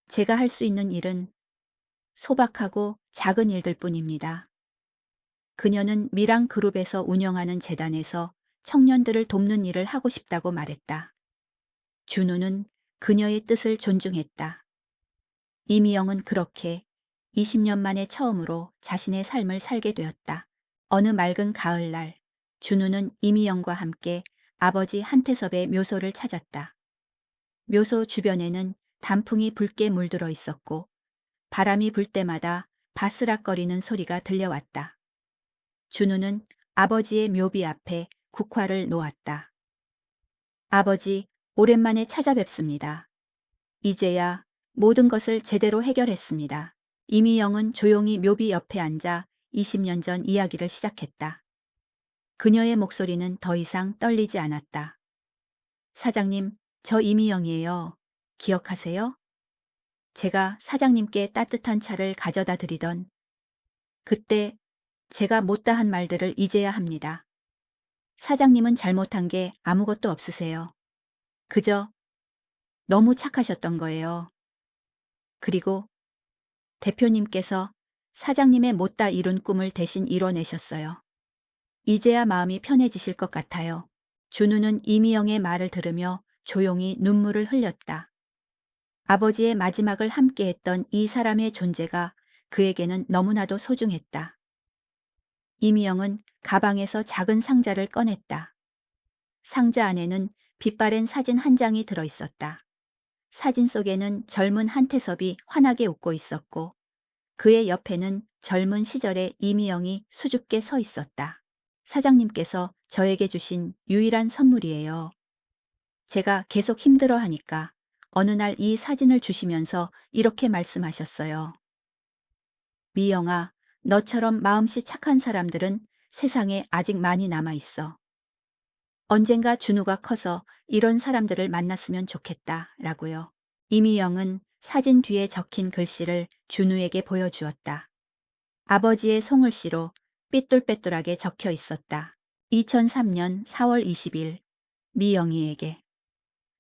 제가 할 수 있는 일은 소박하고 작은 일들 뿐입니다. 그녀는 미랑 그룹에서 운영하는 재단에서 청년들을 돕는 일을 하고 싶다고 말했다. 준우는 그녀의 뜻을 존중했다. 이미영은 그렇게 20년 만에 처음으로 자신의 삶을 살게 되었다. 어느 맑은 가을날, 준우는 이미영과 함께 아버지 한태섭의 묘소를 찾았다. 묘소 주변에는 단풍이 붉게 물들어 있었고 바람이 불 때마다 바스락거리는 소리가 들려왔다. 준우는 아버지의 묘비 앞에 국화를 놓았다. 아버지, 오랜만에 찾아뵙습니다. 이제야 모든 것을 제대로 해결했습니다. 이미영은 조용히 묘비 옆에 앉아 20년 전 이야기를 시작했다. 그녀의 목소리는 더 이상 떨리지 않았다. 사장님, 저 이미영이에요. 기억하세요? 제가 사장님께 따뜻한 차를 가져다 드리던 그때 제가 못다한 말들을 이제야 합니다. 사장님은 잘못한 게 아무것도 없으세요. 그저 너무 착하셨던 거예요. 그리고 대표님께서 사장님의 못다 이룬 꿈을 대신 이뤄내셨어요. 이제야 마음이 편해지실 것 같아요. 준우는 이미영의 말을 들으며 조용히 눈물을 흘렸다. 아버지의 마지막을 함께했던 이 사람의 존재가 그에게는 너무나도 소중했다. 이미영은 가방에서 작은 상자를 꺼냈다. 상자 안에는 빛바랜 사진 한 장이 들어 있었다. 사진 속에는 젊은 한태섭이 환하게 웃고 있었고 그의 옆에는 젊은 시절의 이미영이 수줍게 서 있었다. 사장님께서 저에게 주신 유일한 선물이에요. 제가 계속 힘들어하니까 어느 날 이 사진을 주시면서 이렇게 말씀하셨어요. 미영아, 너처럼 마음씨 착한 사람들은 세상에 아직 많이 남아 있어. 언젠가 준우가 커서 이런 사람들을 만났으면 좋겠다 라고요. 이미영은 사진 뒤에 적힌 글씨를 준우에게 보여주었다. 아버지의 송글씨로 삐뚤빼뚤하게 적혀 있었다. 2003년 4월 20일 미영이에게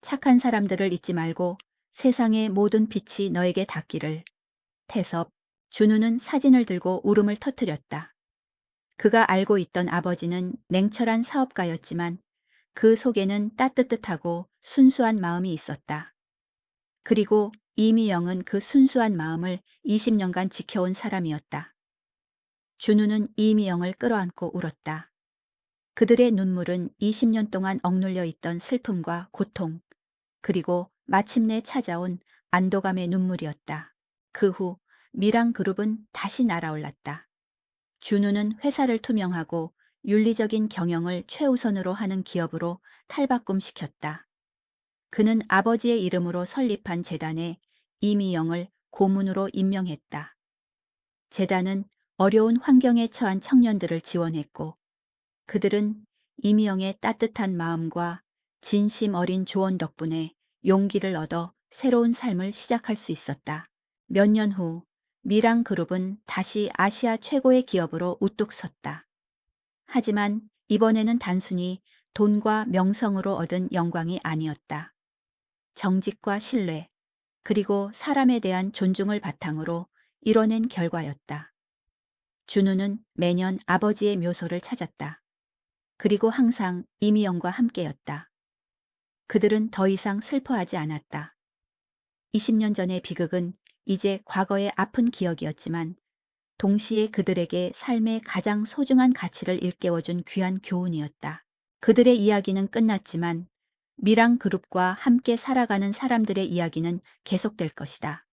착한 사람들을 잊지 말고 세상의 모든 빛이 너에게 닿기를. 태섭. 준우는 사진을 들고 울음을 터뜨렸다. 그가 알고 있던 아버지는 냉철한 사업가였지만 그 속에는 따뜻하고 순수한 마음이 있었다. 그리고 이미영은 그 순수한 마음을 20년간 지켜온 사람이었다. 준우는 이미영을 끌어안고 울었다. 그들의 눈물은 20년 동안 억눌려 있던 슬픔과 고통, 그리고 마침내 찾아온 안도감의 눈물이었다. 그 후 미랑 그룹은 다시 날아올랐다. 준우는 회사를 투명하고 윤리적인 경영을 최우선으로 하는 기업으로 탈바꿈시켰다. 그는 아버지의 이름으로 설립한 재단에 이미영을 고문으로 임명했다. 재단은 어려운 환경에 처한 청년들을 지원했고 그들은 이미영의 따뜻한 마음과 진심 어린 조언 덕분에 용기를 얻어 새로운 삶을 시작할 수 있었다. 몇 년 후 미랑 그룹은 다시 아시아 최고의 기업으로 우뚝 섰다. 하지만 이번에는 단순히 돈과 명성으로 얻은 영광이 아니었다. 정직과 신뢰, 그리고 사람에 대한 존중을 바탕으로 이뤄낸 결과였다. 준우는 매년 아버지의 묘소를 찾았다. 그리고 항상 이미영과 함께였다. 그들은 더 이상 슬퍼하지 않았다. 20년 전의 비극은 이제 과거의 아픈 기억이었지만 동시에 그들에게 삶의 가장 소중한 가치를 일깨워준 귀한 교훈이었다. 그들의 이야기는 끝났지만 미랑 그룹과 함께 살아가는 사람들의 이야기는 계속될 것이다.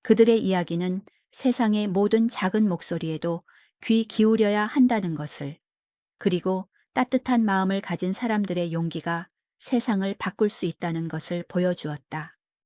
그들의 이야기는 세상의 모든 작은 목소리에도 귀 기울여야 한다는 것을, 그리고 따뜻한 마음을 가진 사람들의 용기가 세상을 바꿀 수 있다는 것을 보여주었다.